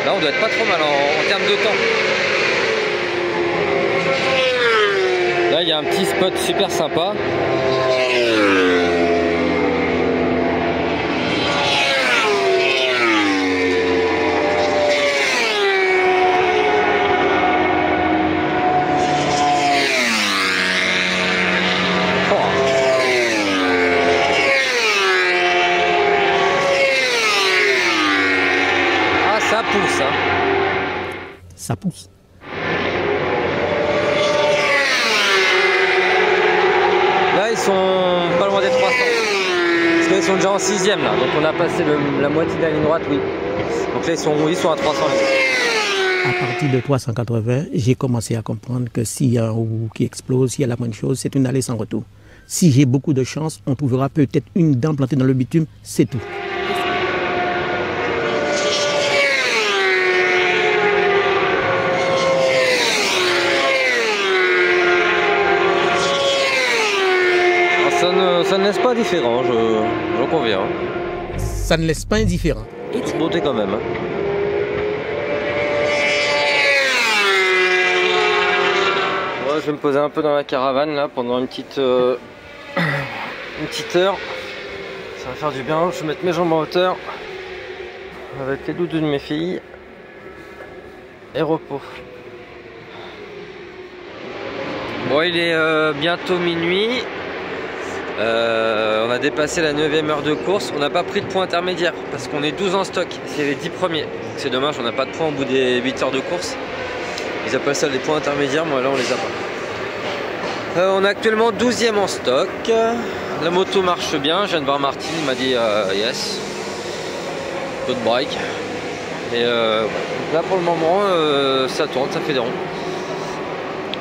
Speaker 2: Là on doit être pas trop mal en termes de temps. Là il y a un petit spot super sympa. Ça pousse, hein.
Speaker 21: Ça pousse.
Speaker 2: Là ils sont pas loin des 300. Parce qu'ils sont déjà en 6ème là. Donc on a passé la moitié de la ligne droite, oui. Donc là ils sont à 300.
Speaker 21: À partir de 380, j'ai commencé à comprendre que s'il y a un roue qui explose, s'il y a la moindre chose, c'est une allée sans retour. Si j'ai beaucoup de chance, on trouvera peut-être une dent plantée dans le bitume, c'est tout.
Speaker 2: Ça ne laisse pas indifférent, j'en conviens.
Speaker 21: Ça ne laisse pas indifférent.
Speaker 2: Petite beauté quand même. Hein. Ouais, je vais me poser un peu dans la caravane là pendant une petite heure. Ça va faire du bien. Je vais mettre mes jambes en hauteur avec les doudous de mes filles et repos. Bon, il est bientôt minuit. On a dépassé la 9ème heure de course, on n'a pas pris de points intermédiaires parce qu'on est 12 en stock, c'est les 10 premiers. C'est dommage, on n'a pas de points au bout des 8 heures de course. Ils appellent ça les points intermédiaires, moi là on les a pas. On est actuellement 12e en stock. La moto marche bien, je viens de voir Martine, il m'a dit yes. Peu de break. Et là pour le moment ça tourne, ça fait des ronds.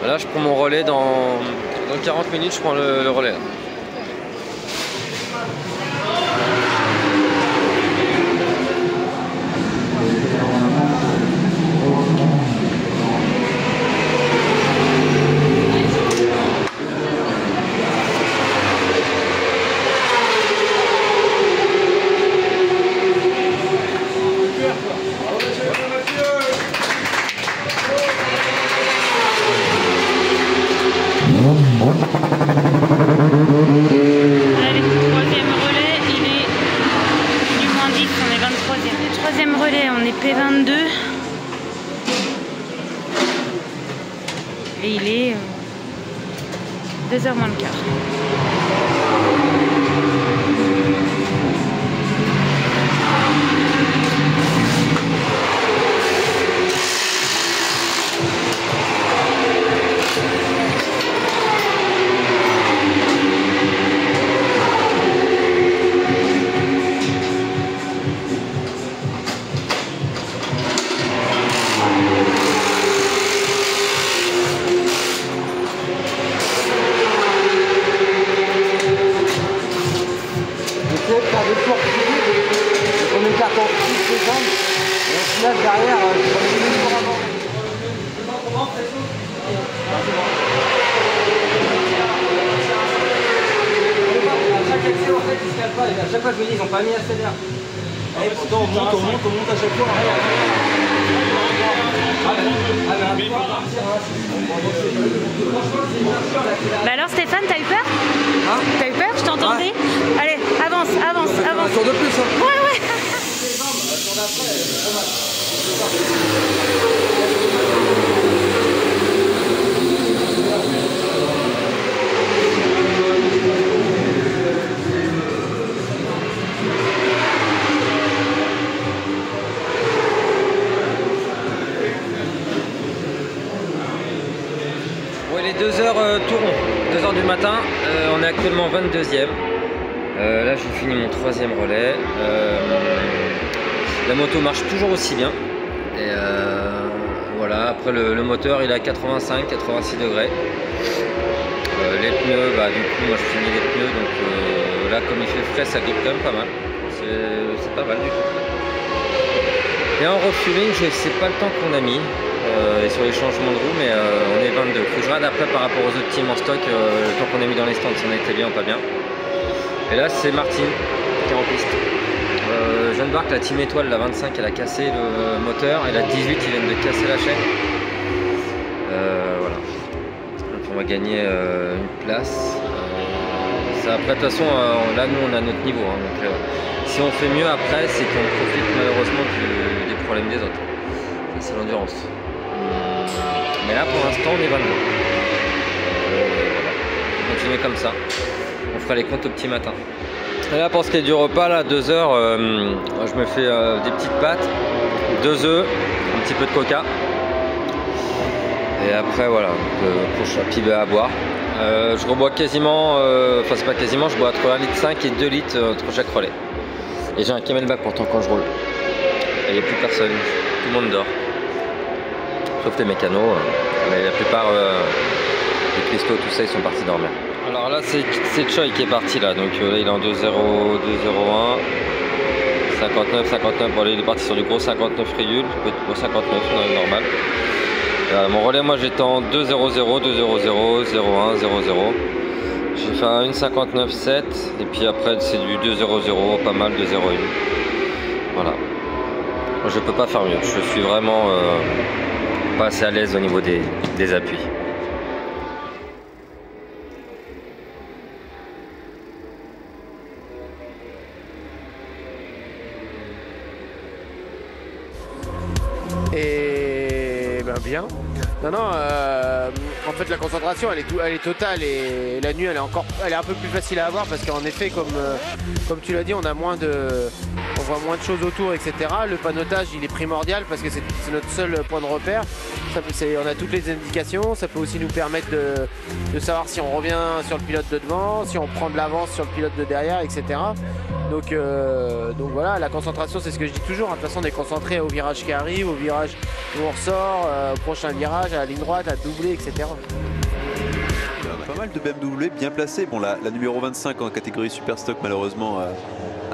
Speaker 2: Là je prends mon relais dans 40 minutes, je prends le relais là.
Speaker 5: 22. Et il est 2h moins le quart.
Speaker 2: Derrière, à chaque fois je me dis ils ont pas mis assez d'air. Et pourtant on monte à chaque fois.
Speaker 5: Bah alors Stéphane, t'as eu peur? T'as eu peur? Je t'entendais. Allez, avance.
Speaker 6: Un tour de plus, hein.
Speaker 5: Ouais.
Speaker 2: Bon, il est 2h tout rond, 2h du matin, on est actuellement 22e. Là j'ai fini mon 3e relais. La moto marche toujours aussi bien. Et voilà, après le moteur il est à 85-86 degrés. Les pneus, bah, du coup moi je finis les pneus, donc là comme il fait frais ça grippe quand même pas mal. C'est pas mal du tout. Et en refueling, je sais pas le temps qu'on a mis. Et sur les changements de roue, mais on est 22. Faut que je regarde après par rapport aux autres teams en stock, le temps qu'on a mis dans les stands, si on a été bien ou pas bien. Et là c'est Martine qui est en piste. Je viens de voir que la team étoile, la 25, elle a cassé le moteur, et la 18 ils viennent de casser la chaîne. Voilà. Donc on va gagner une place. Après de toute façon là nous on a notre niveau, hein, donc si on fait mieux après c'est qu'on profite malheureusement des problèmes des autres. C'est l'endurance. Mais là pour l'instant on est 22. Voilà. On va continuer comme ça. On fera les comptes au petit matin. Et là pour ce qui est du repas, là 2 heures, je me fais des petites pâtes, 2 œufs, un petit peu de coca. Et après voilà, prochain pibé à boire. Je rebois quasiment, enfin c'est pas quasiment, je bois entre 1,5 litre et 2 litres entre chaque relais. Et j'ai un camelback pourtant quand je roule. Et il n'y a plus personne, tout le monde dort. Sauf les mécanos, mais la plupart des cristaux, tout ça, ils sont partis dormir. Alors là, c'est Choi qui est parti là, donc là il est en 2,0, 2,01, 59, bon là il est parti sur du gros 59 régule, gros 59, normal. Mon relais, moi j'étais en 2,00, 2,00, 2,00, 01, 00. J'ai fait un 1,59,7 et puis après c'est du 2,00, pas mal, 2,01. Voilà. Je peux pas faire mieux, je suis vraiment pas assez à l'aise au niveau des appuis.
Speaker 11: Et ben bien. Non, en fait la concentration elle est totale et la nuit elle est un peu plus facile à avoir parce qu'en effet comme tu l'as dit on voit moins de choses autour, etc. Le panotage il est primordial parce que c'est notre seul point de repère. On a toutes les indications, ça peut aussi nous permettre de savoir si on revient sur le pilote de devant, si on prend de l'avance sur le pilote de derrière, etc. Donc voilà, la concentration c'est ce que je dis toujours, de toute façon on est concentré au virage qui arrive, au virage où on ressort, au prochain virage, à la ligne droite, à doubler, etc.
Speaker 20: Il y a pas mal de BMW bien placés. Bon, la numéro 25 en catégorie super stock malheureusement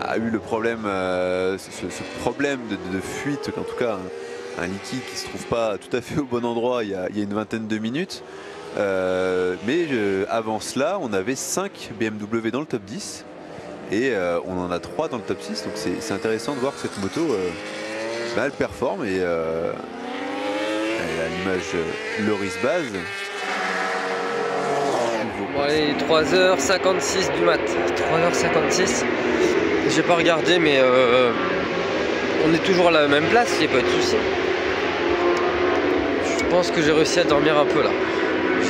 Speaker 20: a eu le problème, ce problème de fuite, en tout cas un liquide qui ne se trouve pas tout à fait au bon endroit il y a une vingtaine de minutes. Mais avant cela, on avait 5 BMW dans le top 10 et on en a 3 dans le top 6. Donc c'est intéressant de voir que cette moto, elle performe et elle a l'image Loris Baz.
Speaker 2: Bon, allez, 3h56 du mat. 3h56. J'ai pas regardé, mais on est toujours à la même place, il n'y a pas de souci. Je pense que j'ai réussi à dormir un peu là.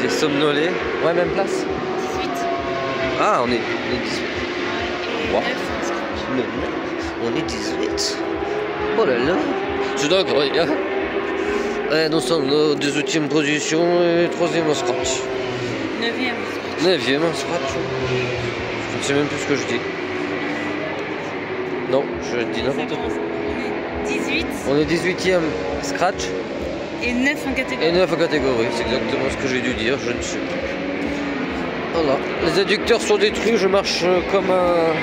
Speaker 2: J'ai somnolé. Ouais, même place.
Speaker 5: 18.
Speaker 2: Ah, on est 18. Wow. On est 18. Oh là là. C'est d'accord, les gars. Nous sommes en 18e position et 3e au scratch.
Speaker 5: 9e.
Speaker 2: 9e au scratch. Je ne sais même plus ce que je dis. Non, je dis n'importe quoi.
Speaker 5: On est 18.
Speaker 2: On est 18e scratch.
Speaker 5: Et 9 en catégorie.
Speaker 2: Et 9 en catégorie, c'est exactement ce que j'ai dû dire, je ne sais plus. Voilà, les adducteurs sont détruits, je marche comme un...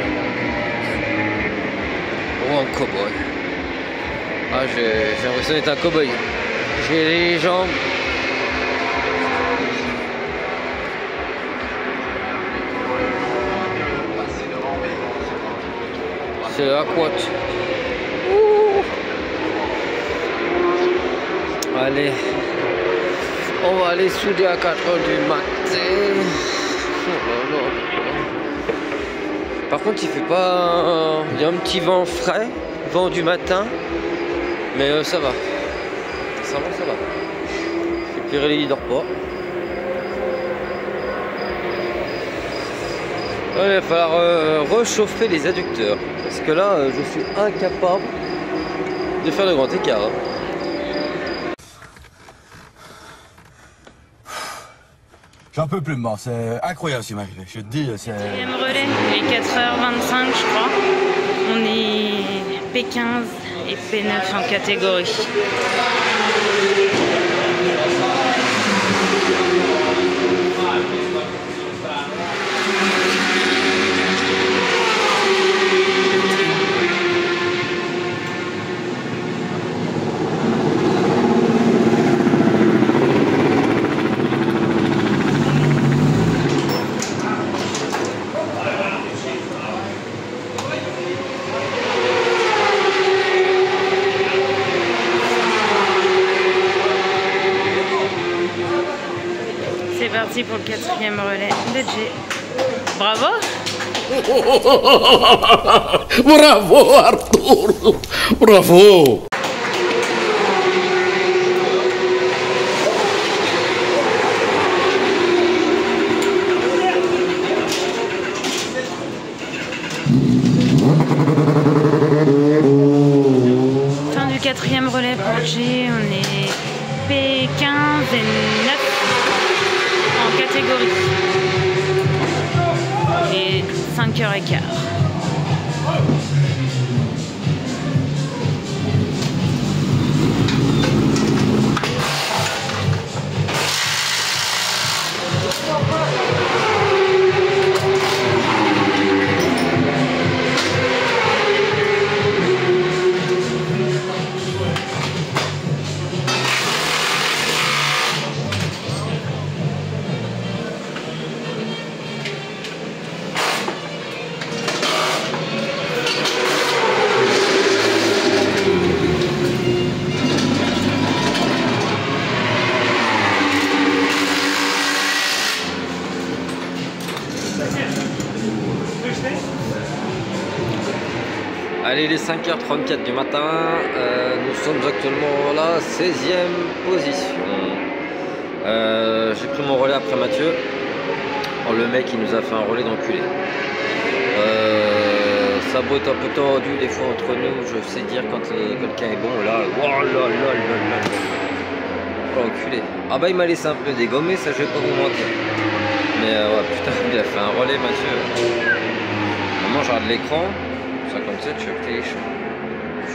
Speaker 2: Oh, un cow-boy. Ah, j'ai l'impression d'être un cow-boy. J'ai les jambes... C'est la côte. Allez, on va aller souder à 4 h du matin. Par contre, il fait pas... Il y a un petit vent frais, vent du matin, mais ça va. Ça va. Et Pirelli, il dort pas. Il va falloir réchauffer les adducteurs, parce que là, je suis incapable de faire de grand écart. Hein.
Speaker 1: J'en peux plus, mort, c'est incroyable ce qui m'arrive. Je te dis, c'est...
Speaker 5: Deuxième relais, il est 4h25 je crois. On est P15 et P9 en catégorie. C'est parti pour le 4e relais de Jay. Bravo!
Speaker 22: Bravo Arturo! Bravo!
Speaker 5: Fin du 4e relais pour Jay. On est P15 et 9 en catégorie. Et 5h15.
Speaker 2: Allez, il est 5h34 du matin, nous sommes actuellement à la 16e position. J'ai pris mon relais après Mathieu. Oh, le mec il nous a fait un relais d'enculé. Ça peut être un peu tendu des fois entre nous, je sais dire quand quelqu'un est bon là. Oh là là là là. Oh, enculé. Ah bah il m'a laissé un peu dégommer, ça je vais pas vous mentir. Mais ouais putain, il a fait un relais Mathieu. Maintenant je regarde l'écran. 57, je fais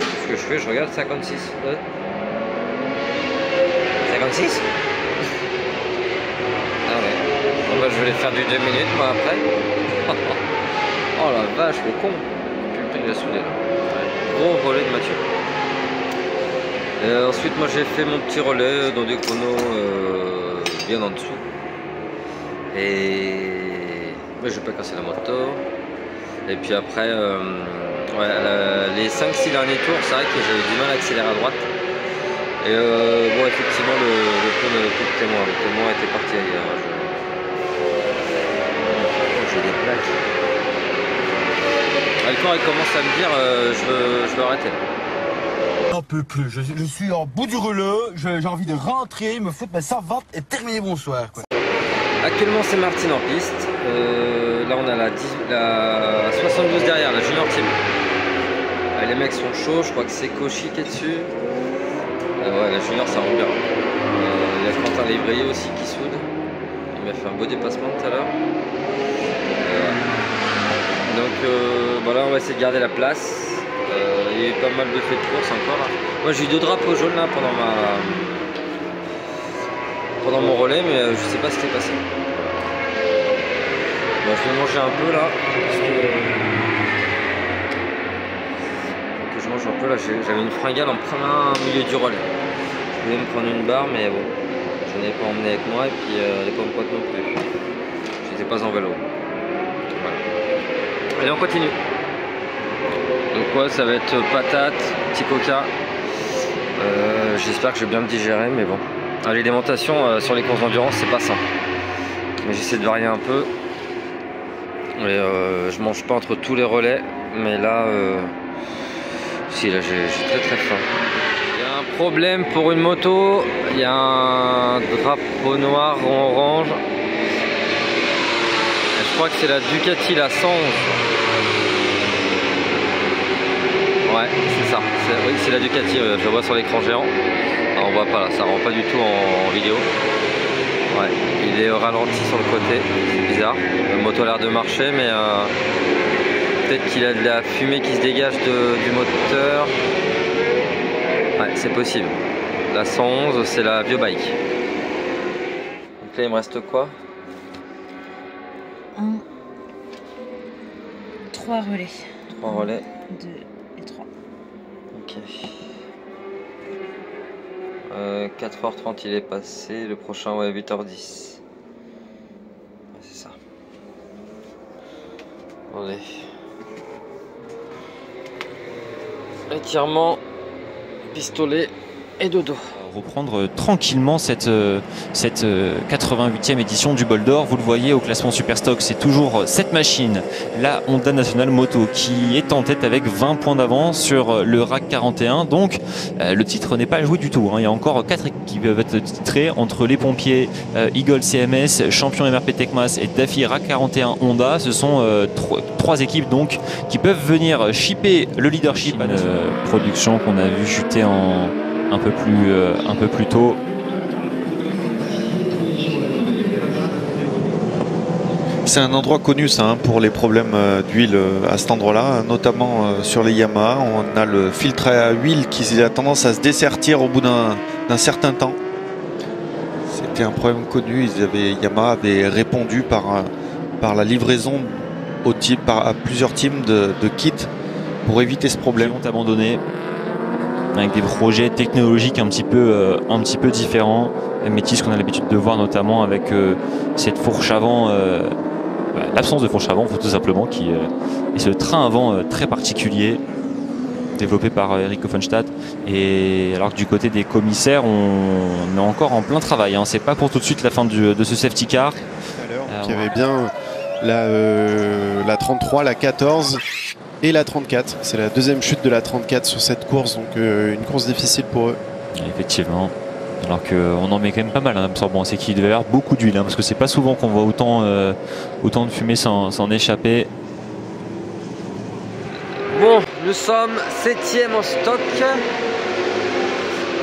Speaker 2: ce que je fais, je regarde 56. Ouais. 56. Ah ouais. Bon bah je vais les faire du 2 minutes moi après. Oh la vache, le con. Putain il a soudé là. Ouais. Gros relais de Mathieu. Et ensuite moi j'ai fait mon petit relais dans des chronos bien en dessous. Et mais je vais pas casser la moto. Et puis après, ouais, les 5-6 derniers tours, c'est vrai que j'avais du mal à accélérer à droite. Et bon, effectivement, le pont de témoin. Le témoin était parti ailleurs. J'ai des plaques. Le corps il commence à me dire je veux arrêter.
Speaker 1: J'en peux plus, je suis en bout du rouleau, j'ai envie de rentrer, me foutre ma savate et terminer bonsoir. Quoi.
Speaker 2: Actuellement c'est Martine en piste, là on a la 72 derrière, la junior team. Les mecs sont chauds, je crois que c'est Cauchy qui est dessus. Ouais, la junior ça roule bien. Il y a Quentin Lévrier aussi qui soude. Il m'a fait un beau dépassement tout à l'heure. Donc voilà, on va essayer de garder la place. Il y a eu pas mal de faits de course encore là. Moi j'ai eu 2 drapeaux jaunes là pendant mon relais, mais je sais pas ce qui est passé. Bon, je vais manger un peu là. Je mange un peu là, j'avais une fringale en plein milieu du relais. Je voulais me prendre une barre, mais bon, je n'ai pas emmené avec moi et puis les pommes potes non plus. Je n'étais pas en vélo. Voilà. Allez, on continue. Donc ouais, ça va être patate, petit coca. J'espère que je vais bien me digérer, mais bon. L'alimentation sur les courses d'endurance, c'est pas simple. Mais j'essaie de varier un peu. Et je mange pas entre tous les relais, mais là... Si, là j'ai très faim. Il y a un problème pour une moto, il y a un drapeau noir ou orange. Et je crois que c'est la Ducati, la 111. Ouais, c'est ça. Oui, c'est la Ducati, je la vois sur l'écran géant. Alors, on voit pas là, ça rend pas du tout en vidéo. Ouais, il est ralenti sur le côté, c'est bizarre. La moto a l'air de marcher, mais... peut-être qu'il a de la fumée qui se dégage du moteur. Ouais, c'est possible. La 111, c'est la Biobike. Donc là, il me reste quoi?
Speaker 5: 1, 3 relais.
Speaker 2: 3 relais.
Speaker 5: 2 et 3.
Speaker 2: Ok. 4h30 il est passé. Le prochain, ouais, 8h10. C'est ça. Allez. Étirement, pistolet et dodo.
Speaker 8: Reprendre tranquillement cette 88e édition du Bol d'Or. Vous le voyez au classement Superstock, c'est toujours cette machine, la Honda National Moto, qui est en tête avec 20 points d'avance sur le RAC 41. Donc le titre n'est pas joué du tout. Il y a encore 4 équipes qui peuvent être titrées entre les pompiers, Eagle CMS, champion MRP Tecmas et Daffy RAC 41 Honda. Ce sont 3 équipes donc qui peuvent venir shipper le leadership. Une production qu'on a vu chuter un peu plus tôt.
Speaker 9: C'est un endroit connu ça pour les problèmes d'huile à cet endroit-là, notamment sur les Yamaha. On a le filtre à huile qui a tendance à se dessertir au bout d'un certain temps. C'était un problème connu. Yamaha avait répondu par la livraison à plusieurs teams de kits pour éviter ce problème.
Speaker 8: Ils ont abandonné avec des projets technologiques un petit peu différents, mais ce qu'on a l'habitude de voir notamment avec cette fourche avant, l'absence de fourche avant tout simplement, et ce train avant très particulier développé par Eric Offenstadt. Et alors que du côté des commissaires, on est encore en plein travail, c'est pas pour tout de suite la fin de ce safety car.
Speaker 15: Il y avait bien la 33, la 14 et la 34. C'est la deuxième chute de la 34 sur cette course, donc une course difficile pour eux.
Speaker 8: Effectivement. Alors qu'on en met quand même pas mal, bon, c'est qu'il devait y avoir beaucoup d'huile, parce que c'est pas souvent qu'on voit autant de fumée s'en échapper.
Speaker 2: Bon, nous sommes 7e en stock.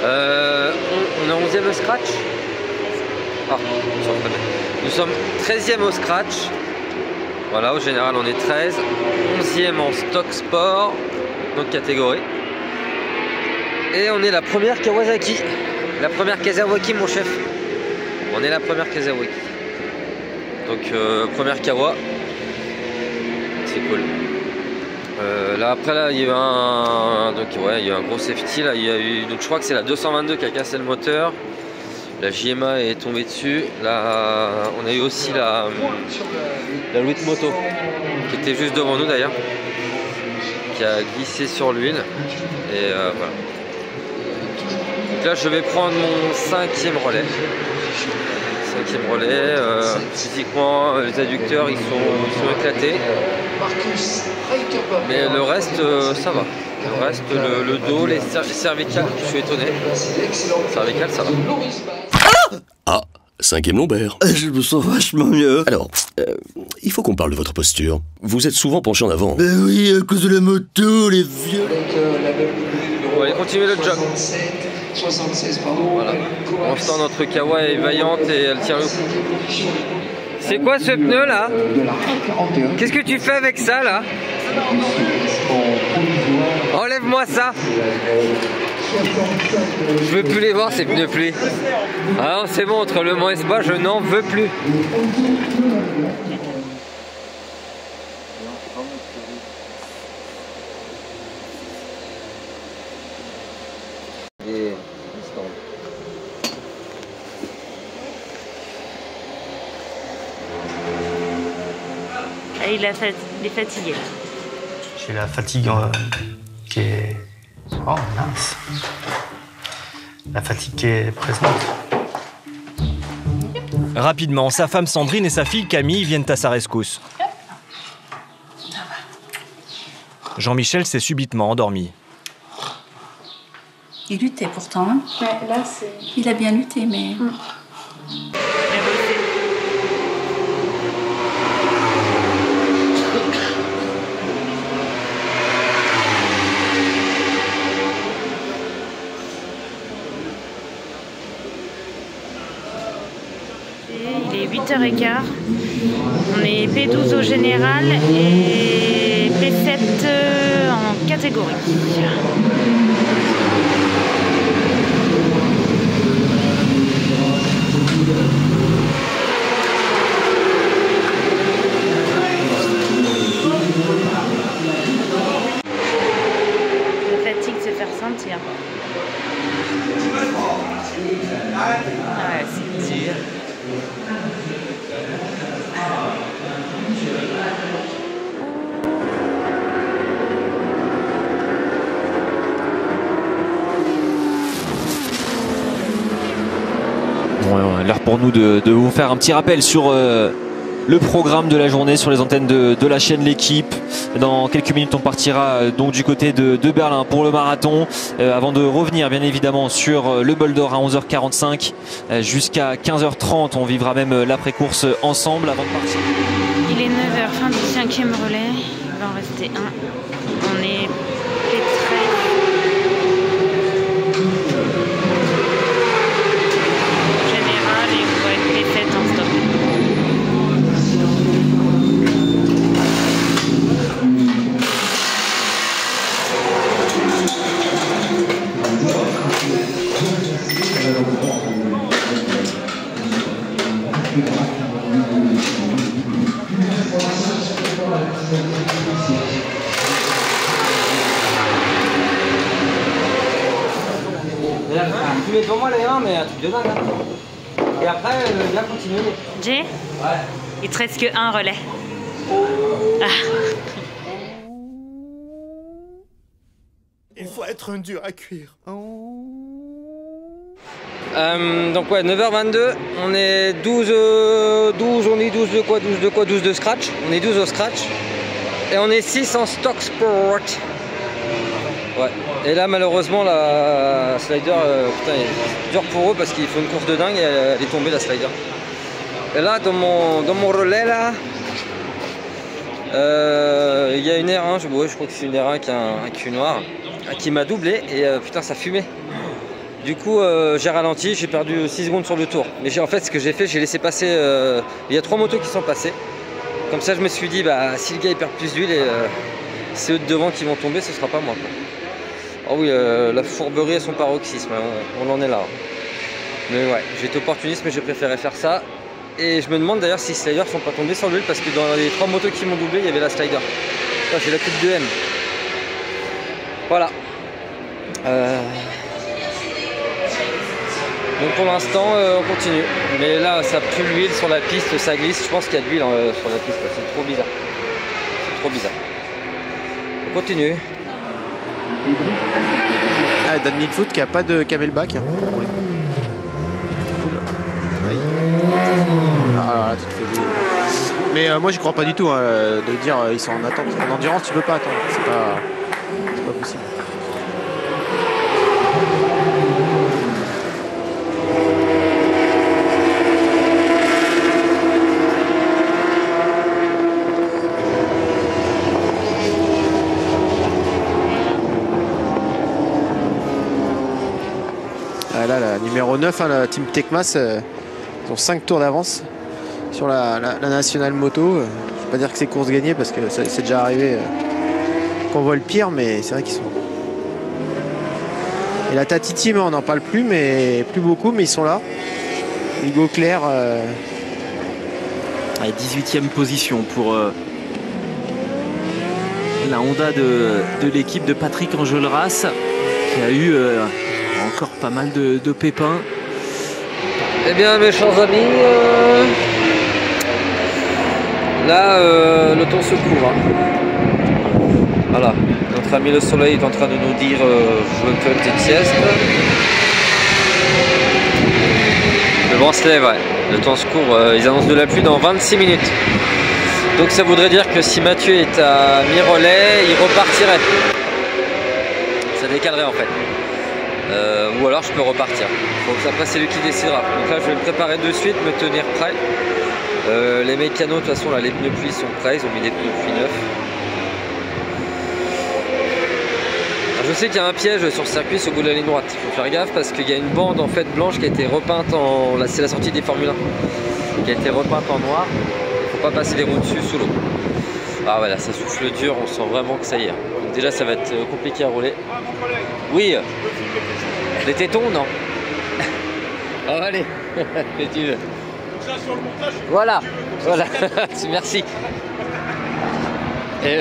Speaker 2: On est 11e au scratch. Nous sommes 13e au scratch. Voilà, au général on est 13. 11e en stock sport, notre catégorie. Et on est la première Kawasaki. La première Kawasaki, mon chef. On est la première Kawasaki. Donc première Kawa. C'est cool. Là après là il y a eu il y a eu un gros safety là. Donc je crois que c'est la 222 qui a cassé le moteur. La JMA est tombée dessus. Là, on a eu aussi la Louis Moto qui était juste devant nous d'ailleurs, qui a glissé sur l'huile. Et voilà. Donc là, je vais prendre mon 5e relais. 5e relais. Physiquement, les adducteurs ils sont éclatés. Mais le reste, ça va. Le reste, le dos, les cervicales, je suis étonné. Cervicales, ça va.
Speaker 12: Ah, 5e lombaire. Je me sens vachement mieux. Alors, il faut qu'on parle de votre posture. Vous êtes souvent penché en avant.
Speaker 13: Ben oui, à cause de la moto, les vieux.
Speaker 2: On va aller continuer le job. Voilà. Pour l'instant, notre Kawa est vaillante et elle tient le coup. C'est quoi ce pneu là? Qu'est-ce que tu fais avec ça là? Enlève-moi ça. Je veux plus les voir ces pneus pluie. Ah non, c'est bon, entre Le Mans et Spa, je n'en veux plus.
Speaker 5: Il est fatigué.
Speaker 23: J'ai la fatigue qui est... Oh mince. La fatigue qui est présente.
Speaker 8: Rapidement, sa femme Sandrine et sa fille Camille viennent à sa rescousse. Jean-Michel s'est subitement endormi.
Speaker 24: Il luttait pourtant. Hein. Ouais, là, il a bien lutté, mais...
Speaker 5: Il est 8h15. On est P12 au général et P7 en catégorie. La fatigue se fait ressentir. Ouais, c'est dur.
Speaker 8: Bon, l'heure pour nous de vous faire un petit rappel sur le programme de la journée sur les antennes de la chaîne L'Équipe. Dans quelques minutes, on partira donc du côté de Berlin pour le marathon avant de revenir bien évidemment sur le Bol d'Or à 11h45 jusqu'à 15h30. On vivra même l'après-course ensemble avant de partir.
Speaker 5: Il est 9h, fin du 5e relais. Il va en rester un. On est P13. Général et on va être P7 en stop.
Speaker 2: Tu mets devant moi les 1, mais un truc de dingue. Hein. Et après, le gars continue.
Speaker 5: Jay ? Ouais. Il te reste que un relais. Ah.
Speaker 13: Il faut être un dur à cuire.
Speaker 2: Donc ouais, 9h22, on est 12 de quoi 12 de scratch. On est 12 au scratch. Et on est 6 en stock sport. Ouais. Et là malheureusement la slider, putain, c'est dur pour eux parce qu'il faut une course de dingue et elle est tombée la slider. Et là dans mon relais là, il y a une R1, je crois que c'est une R1 qui a un cul noir, qui m'a doublé et putain ça fumait. Du coup j'ai ralenti, j'ai perdu 6 secondes sur le tour. Mais en fait ce que j'ai fait, j'ai laissé passer, il y a 3 motos qui sont passées. Comme ça je me suis dit bah si le gars il perd plus d'huile et c'est eux de devant qui vont tomber, ce sera pas moi quoi. Oh oui, la fourberie à son paroxysme, on en est là. Mais ouais, j'ai été opportuniste mais j'ai préféré faire ça. Et je me demande d'ailleurs si les sliders sont pas tombés sur l'huile parce que dans les 3 motos qui m'ont doublé, il y avait la slider. Là j'ai la coupe de M. Voilà. Donc pour l'instant on continue. Mais là ça pue l'huile sur la piste, ça glisse. Je pense qu'il y a de l'huile sur la piste, c'est trop bizarre. C'est trop bizarre. On continue.
Speaker 15: Ah, Dan Milfoot qui a pas de camelback. Hein. Ah, tu te fais des... Mais moi j'y crois pas du tout hein, de dire ils sont en attente. En endurance tu peux pas attendre. C'est pas
Speaker 11: pas possible. Ah là, la numéro 9, hein, la team Tecmas, ils ont 5 tours d'avance sur la nationale moto. Je ne vais pas dire que c'est course gagnée parce que c'est déjà arrivé qu'on voit le pire, mais c'est vrai qu'ils sont. Et la Tati Team, on n'en parle plus, mais plus beaucoup, mais ils sont là. Hugo Claire.
Speaker 8: 18e position pour la Honda de l'équipe de Patrick Enjolras, qui a eu encore pas mal de pépins.
Speaker 2: Eh bien, mes chers amis, là, le temps se court. Hein. Voilà, notre ami le soleil est en train de nous dire je veux faire une petite sieste. Le vent se lève, ouais. Le temps se court. Ils annoncent de la pluie dans 26 minutes. Donc ça voudrait dire que si Mathieu est à mi-relais, il repartirait. Ça décalerait en fait. Ou alors je peux repartir. Donc après c'est lui qui décidera. Donc là je vais me préparer de suite, me tenir prêt. Les mécanos de toute façon là les pneus pluie sont prêts, ils ont mis des pneus pluie neufs. Alors, je sais qu'il y a un piège sur le circuit sur le bout de la ligne droite. Il faut faire gaffe parce qu'il y a une bande en fait blanche qui a été repeinte en. Là c'est la sortie des Formule 1 qui a été repeinte en noir. Il ne faut pas passer les roues dessus sous l'eau. Ah voilà, ça souffle dur, on sent vraiment que ça y est. Donc déjà ça va être compliqué à rouler. Oui. Les tétons, non. Oh, allez, que tu veux. Voilà, voilà, merci. Et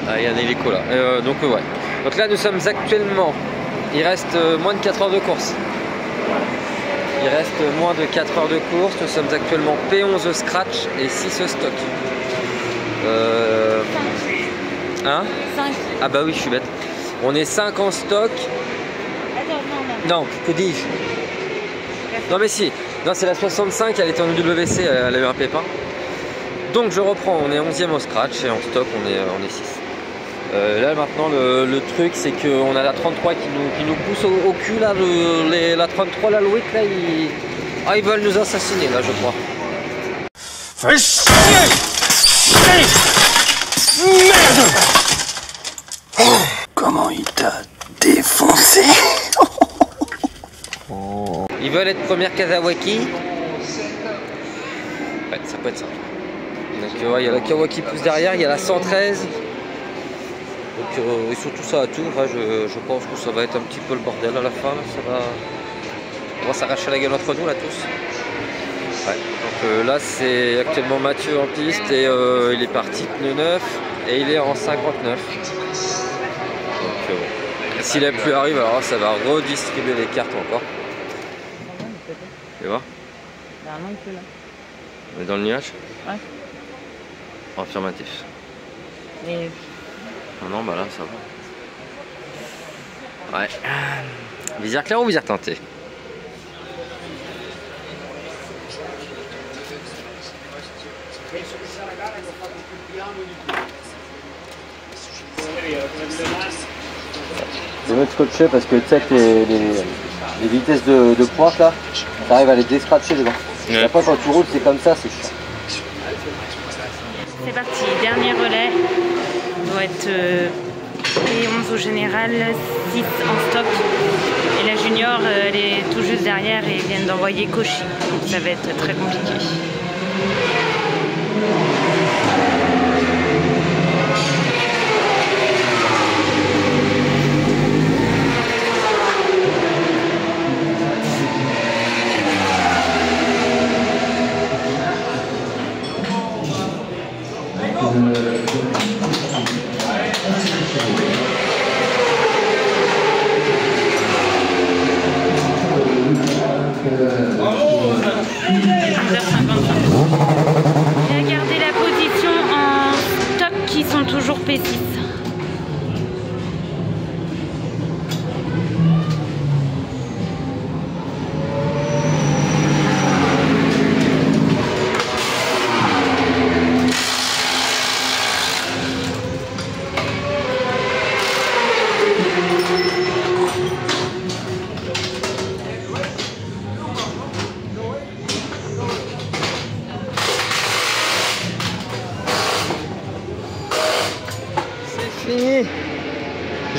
Speaker 2: ah, il y a un hélico là. Donc ouais. Donc là nous sommes actuellement, il reste moins de 4 heures de course. Il reste moins de 4 heures de course. Nous sommes actuellement P11 scratch et 6 stock. Hein 5. Ah bah oui, je suis bête. On est 5 en stock.
Speaker 5: Attends,
Speaker 2: non, que dis-je? Non mais si, non c'est la 65, elle était en UWC, elle a eu un pépin. Donc je reprends, on est 11e au scratch et en stock on est 6. Là maintenant le truc c'est qu'on a la 33 qui nous pousse au cul là, la 33, la Loïc là, ils veulent nous assassiner là je crois.
Speaker 22: Fais chier! Merde! Comment il t'a défoncé?
Speaker 2: Ils veulent être première Kawasaki. Ouais, ça peut être ça. Donc il y a la Kawasaki qui pousse derrière, il y a la 113. Donc, et surtout ça à tout, je pense que ça va être un petit peu le bordel à la fin. Là, on va s'arracher la gueule entre nous là tous. Ouais. Donc là c'est actuellement Mathieu en piste et il est parti pneu 9 et il est en 59. Donc si la pluie arrive, alors ça va redistribuer les cartes encore. Tu vois? On est dans le nuage?
Speaker 5: Ouais.
Speaker 2: Affirmatif.
Speaker 5: Mais...
Speaker 2: Non, bah là ça va. Ouais. Visière claire ou visière teintée? Je vais me scotcher parce que tu sais que les vitesses de pointe là, tu arrives à les déscratcher dedans. Ouais. Et après quand tu roules c'est comme ça, c'est chiant.
Speaker 5: C'est parti, dernier relais. Doit être P11 au général, 6 en stock. Et la junior, elle est tout juste derrière et ils viennent d'envoyer Cauchy. Donc ça va être très compliqué. Il a gardé la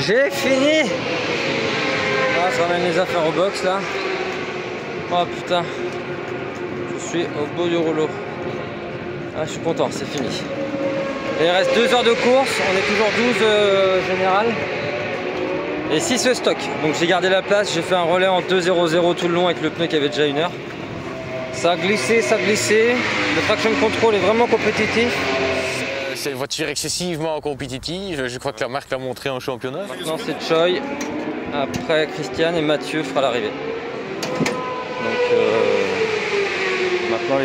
Speaker 2: J'ai fini. Ah, je ramène les affaires au box là. Oh putain. Je suis au bout du rouleau. Ah, je suis content, c'est fini. Et il reste 2 heures de course. On est toujours 12 général. Et 6 stock. Donc j'ai gardé la place. J'ai fait un relais en 2.00 tout le long avec le pneu qui avait déjà 1 heure. Ça a glissé, ça a glissé. Le traction control est vraiment compétitif.
Speaker 3: C'est une voiture excessivement compétitive. Je crois que la marque l'a montré en championnat.
Speaker 2: Maintenant c'est Choi. Après Christian et Mathieu fera l'arrivée. Donc maintenant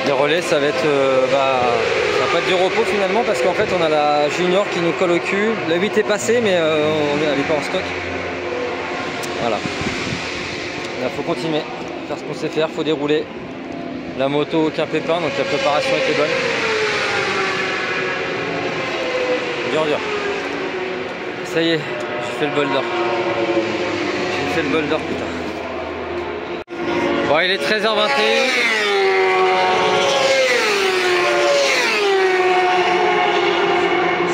Speaker 2: les relais ça va être ça va pas être du repos finalement parce qu'en fait on a la junior qui nous colle au cul. La 8 est passée mais elle n'est pas en stock. Voilà. Là faut continuer, faire ce qu'on sait faire, faut dérouler. La moto aucun pépin donc la préparation était bonne. Dur. Ça y est, j'ai fait le bol d'or. J'ai fait le bol d'or putain. Bon il est 13h21.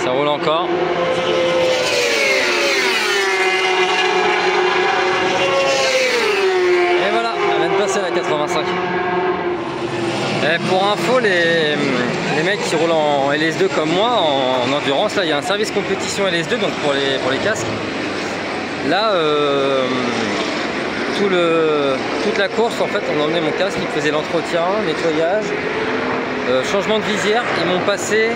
Speaker 2: Ça roule encore. Et voilà, elle vient de passer la 85. Et pour info, les mecs qui roulent en LS2 comme moi, en endurance, là il y a un service compétition LS2 donc pour les casques. Là, toute la course en fait, on emmenait mon casque, ils faisaient l'entretien, nettoyage, changement de visière. Ils m'ont passé,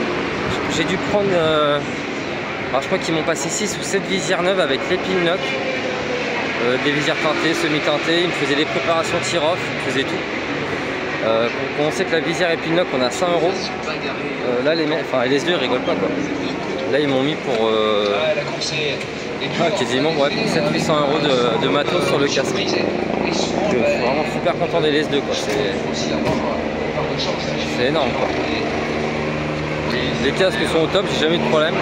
Speaker 2: j'ai dû prendre, alors je crois qu'ils m'ont passé 6 ou 7 visières neuves avec les Pinlock, des visières teintées, semi-teintées. Ils me faisaient des préparations tir-off, ils faisaient tout. Quand on sait que la visière et Pinlock on a 100 €, là les mecs, enfin LS2 ils rigolent pas quoi. Là ils m'ont mis pour quasiment ouais, pour 700-800 € de matos sur le casque. Je suis vraiment super content des LS2 quoi. C'est énorme quoi. Les casques sont au top, j'ai jamais eu de problème.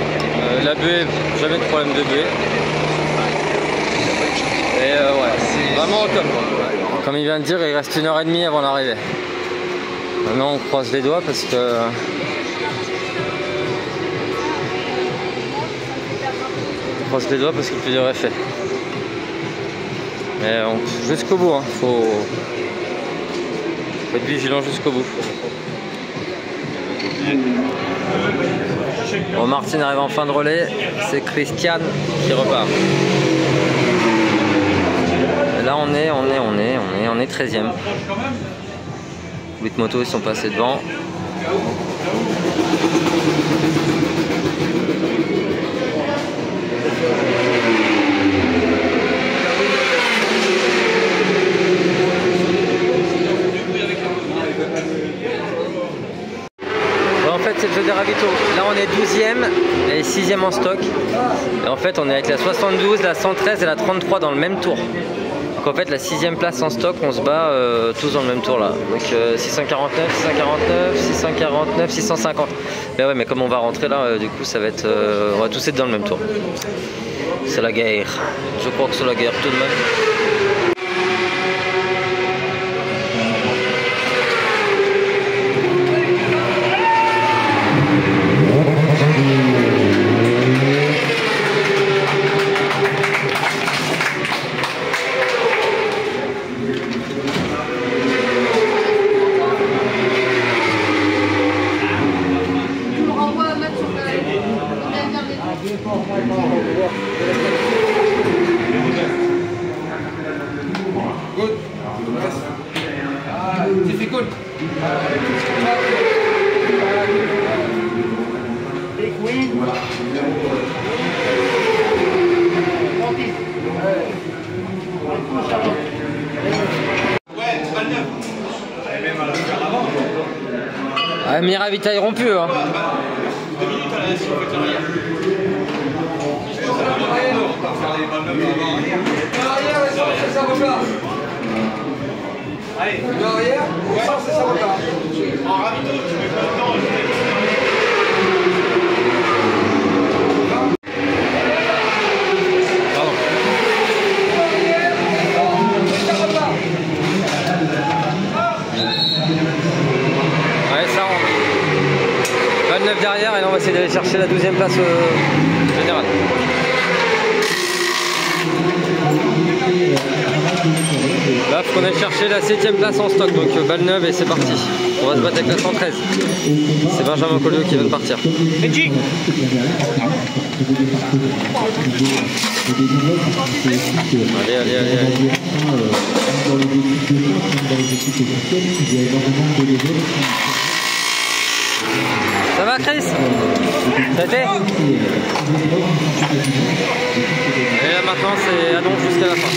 Speaker 2: La buée, jamais de problème de buée. Et ouais, vraiment au top quoi. Comme il vient de dire, il reste 1h30 avant l'arrivée. Maintenant on croise les doigts parce que le plus dur est fait. Mais jusqu'au bout, hein. Faut être vigilant jusqu'au bout. Bon, Martin arrive en fin de relais, c'est Christian qui repart. Et là on est 13e. 8 motos ils sont passés devant. En fait c'est le jeu des ravitaux. Là on est 12e et 6e en stock. Et en fait on est avec la 72, la 113 et la 33 dans le même tour. Donc en fait la 6e place en stock on se bat tous dans le même tour là. Donc 649, 649, 649, 650. Mais ouais mais comme on va rentrer là du coup ça va être on va tous être dans le même tour. C'est la guerre. Je crois que c'est la guerre tout de même. Ah, mais ils ravitailleront plus hein.
Speaker 6: Allez, de arrière, ça repart. En ravito, tu mets pas le temps.
Speaker 2: Ouais, ça rentre. 29 derrière et là on va essayer d'aller chercher la 12e place générale. qu'on a cherché la 7ème place en stock, donc balle neuve et c'est parti. On va se battre avec la 113. C'est Benjamin Colliot qui vient de partir. Allez. Ça va Chris? Ça a été? Et là maintenant c'est Adon jusqu'à la fin.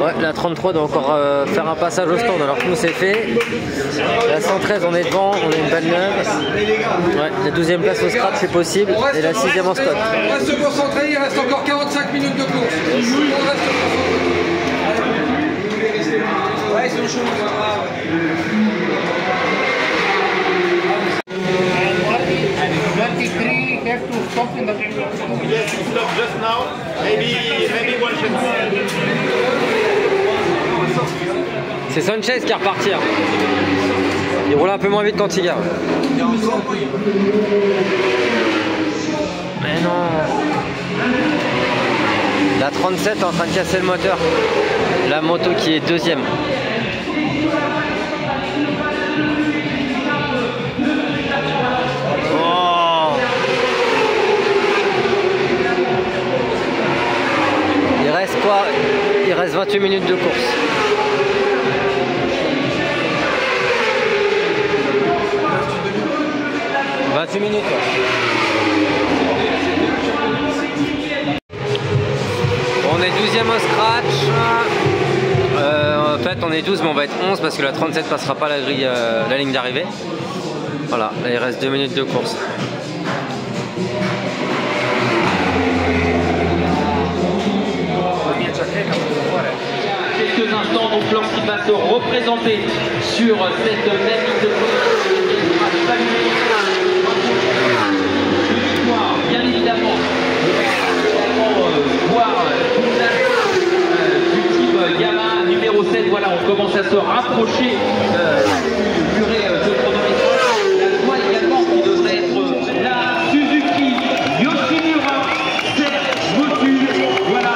Speaker 2: Ouais, la 33 doit encore faire un passage au stand alors que nous c'est fait. La 113 on est devant, on a une balle neuve. Ouais, la 12e place au scratch c'est possible et la 6e en stock.
Speaker 6: On reste concentré, il reste encore 45 minutes de course. On reste
Speaker 7: Ouais, c'est chaud.
Speaker 2: C'est Sanchez qui est reparti. Il roule un peu moins vite quand il garde. Mais non. La 37 est en train de casser le moteur. La moto qui est 2e. Il reste quoi? Il reste 28 minutes de course. Minutes. On est 12e au scratch. En fait on est 12 mais on va être 11 parce que la 37 passera pas la grille, la ligne d'arrivée. Voilà, là il reste 2 minutes de course.
Speaker 14: Quelques instants, donc l'homme qui va se représenter sur cette même ligne de course. Bien évidemment, voir du team Yamaha numéro 7. Voilà, on commence à se rapprocher du durée de chronométrage. La voie également qui devrait être la Suzuki Yoshimura, cette voiture. Voilà,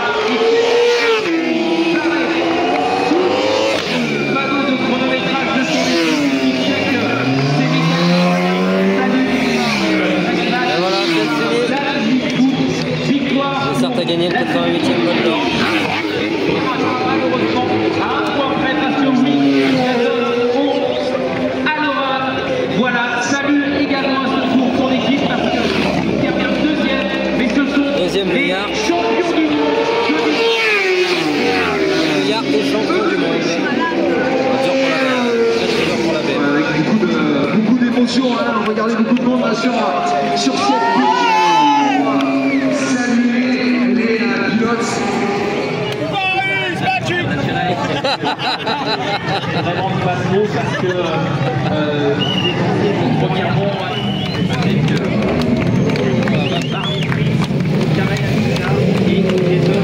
Speaker 14: panneau de chronométrage de son équipe qui check ses
Speaker 2: mécanismes. Certes a gagné le 88e Bol d'Or.
Speaker 14: Malheureusement, à un point près face au oui, alors voilà, salut également à ce tour son équipe parce qu'il termine 2e, mais ce sont les champions du monde.
Speaker 2: Billard est champion du monde. Dur pour la BM.
Speaker 7: Avec beaucoup d'émotions, hein. Regardez beaucoup de monde là, sur cette course. Salut les pilotes.
Speaker 14: Vraiment pas trop parce que premièrement avec et les deux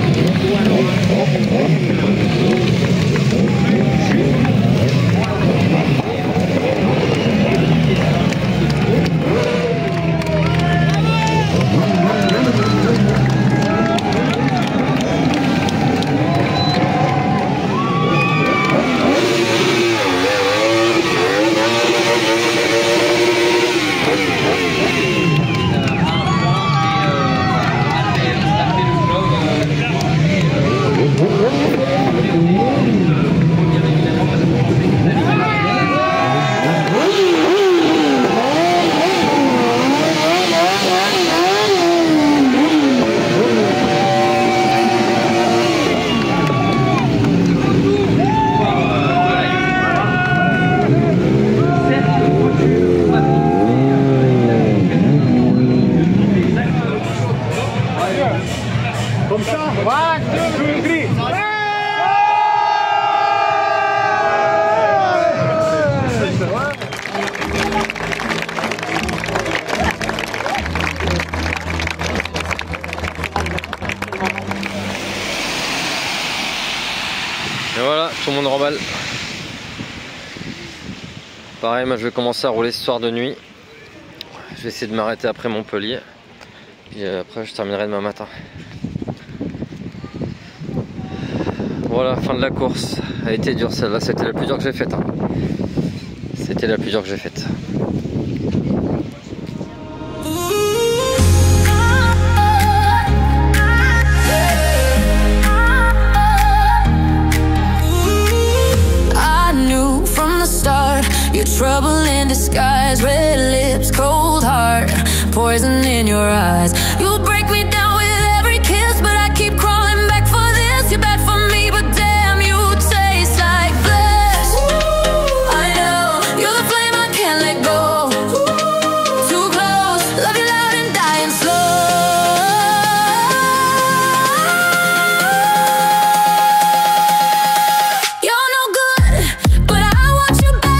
Speaker 2: l'Oval. Pareil, moi je vais commencer à rouler ce soir de nuit. Je vais essayer de m'arrêter après Montpellier. Et après je terminerai demain matin. Voilà, fin de la course. Elle a été dure celle-là, c'était la plus dure que j'ai faite. Hein. C'était la plus dure que j'ai faite.
Speaker 4: Your trouble in disguise, red lips, cold heart, poison in your eyes. You break me down with every kiss, but I keep crawling back for this. You're bad for me, but damn, you taste like bliss. I know, you're the flame I can't let go. Too close, love you loud and dying slow. You're no good, but I want you back.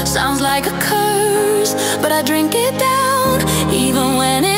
Speaker 4: Sounds like a curse, but I drink it down even when it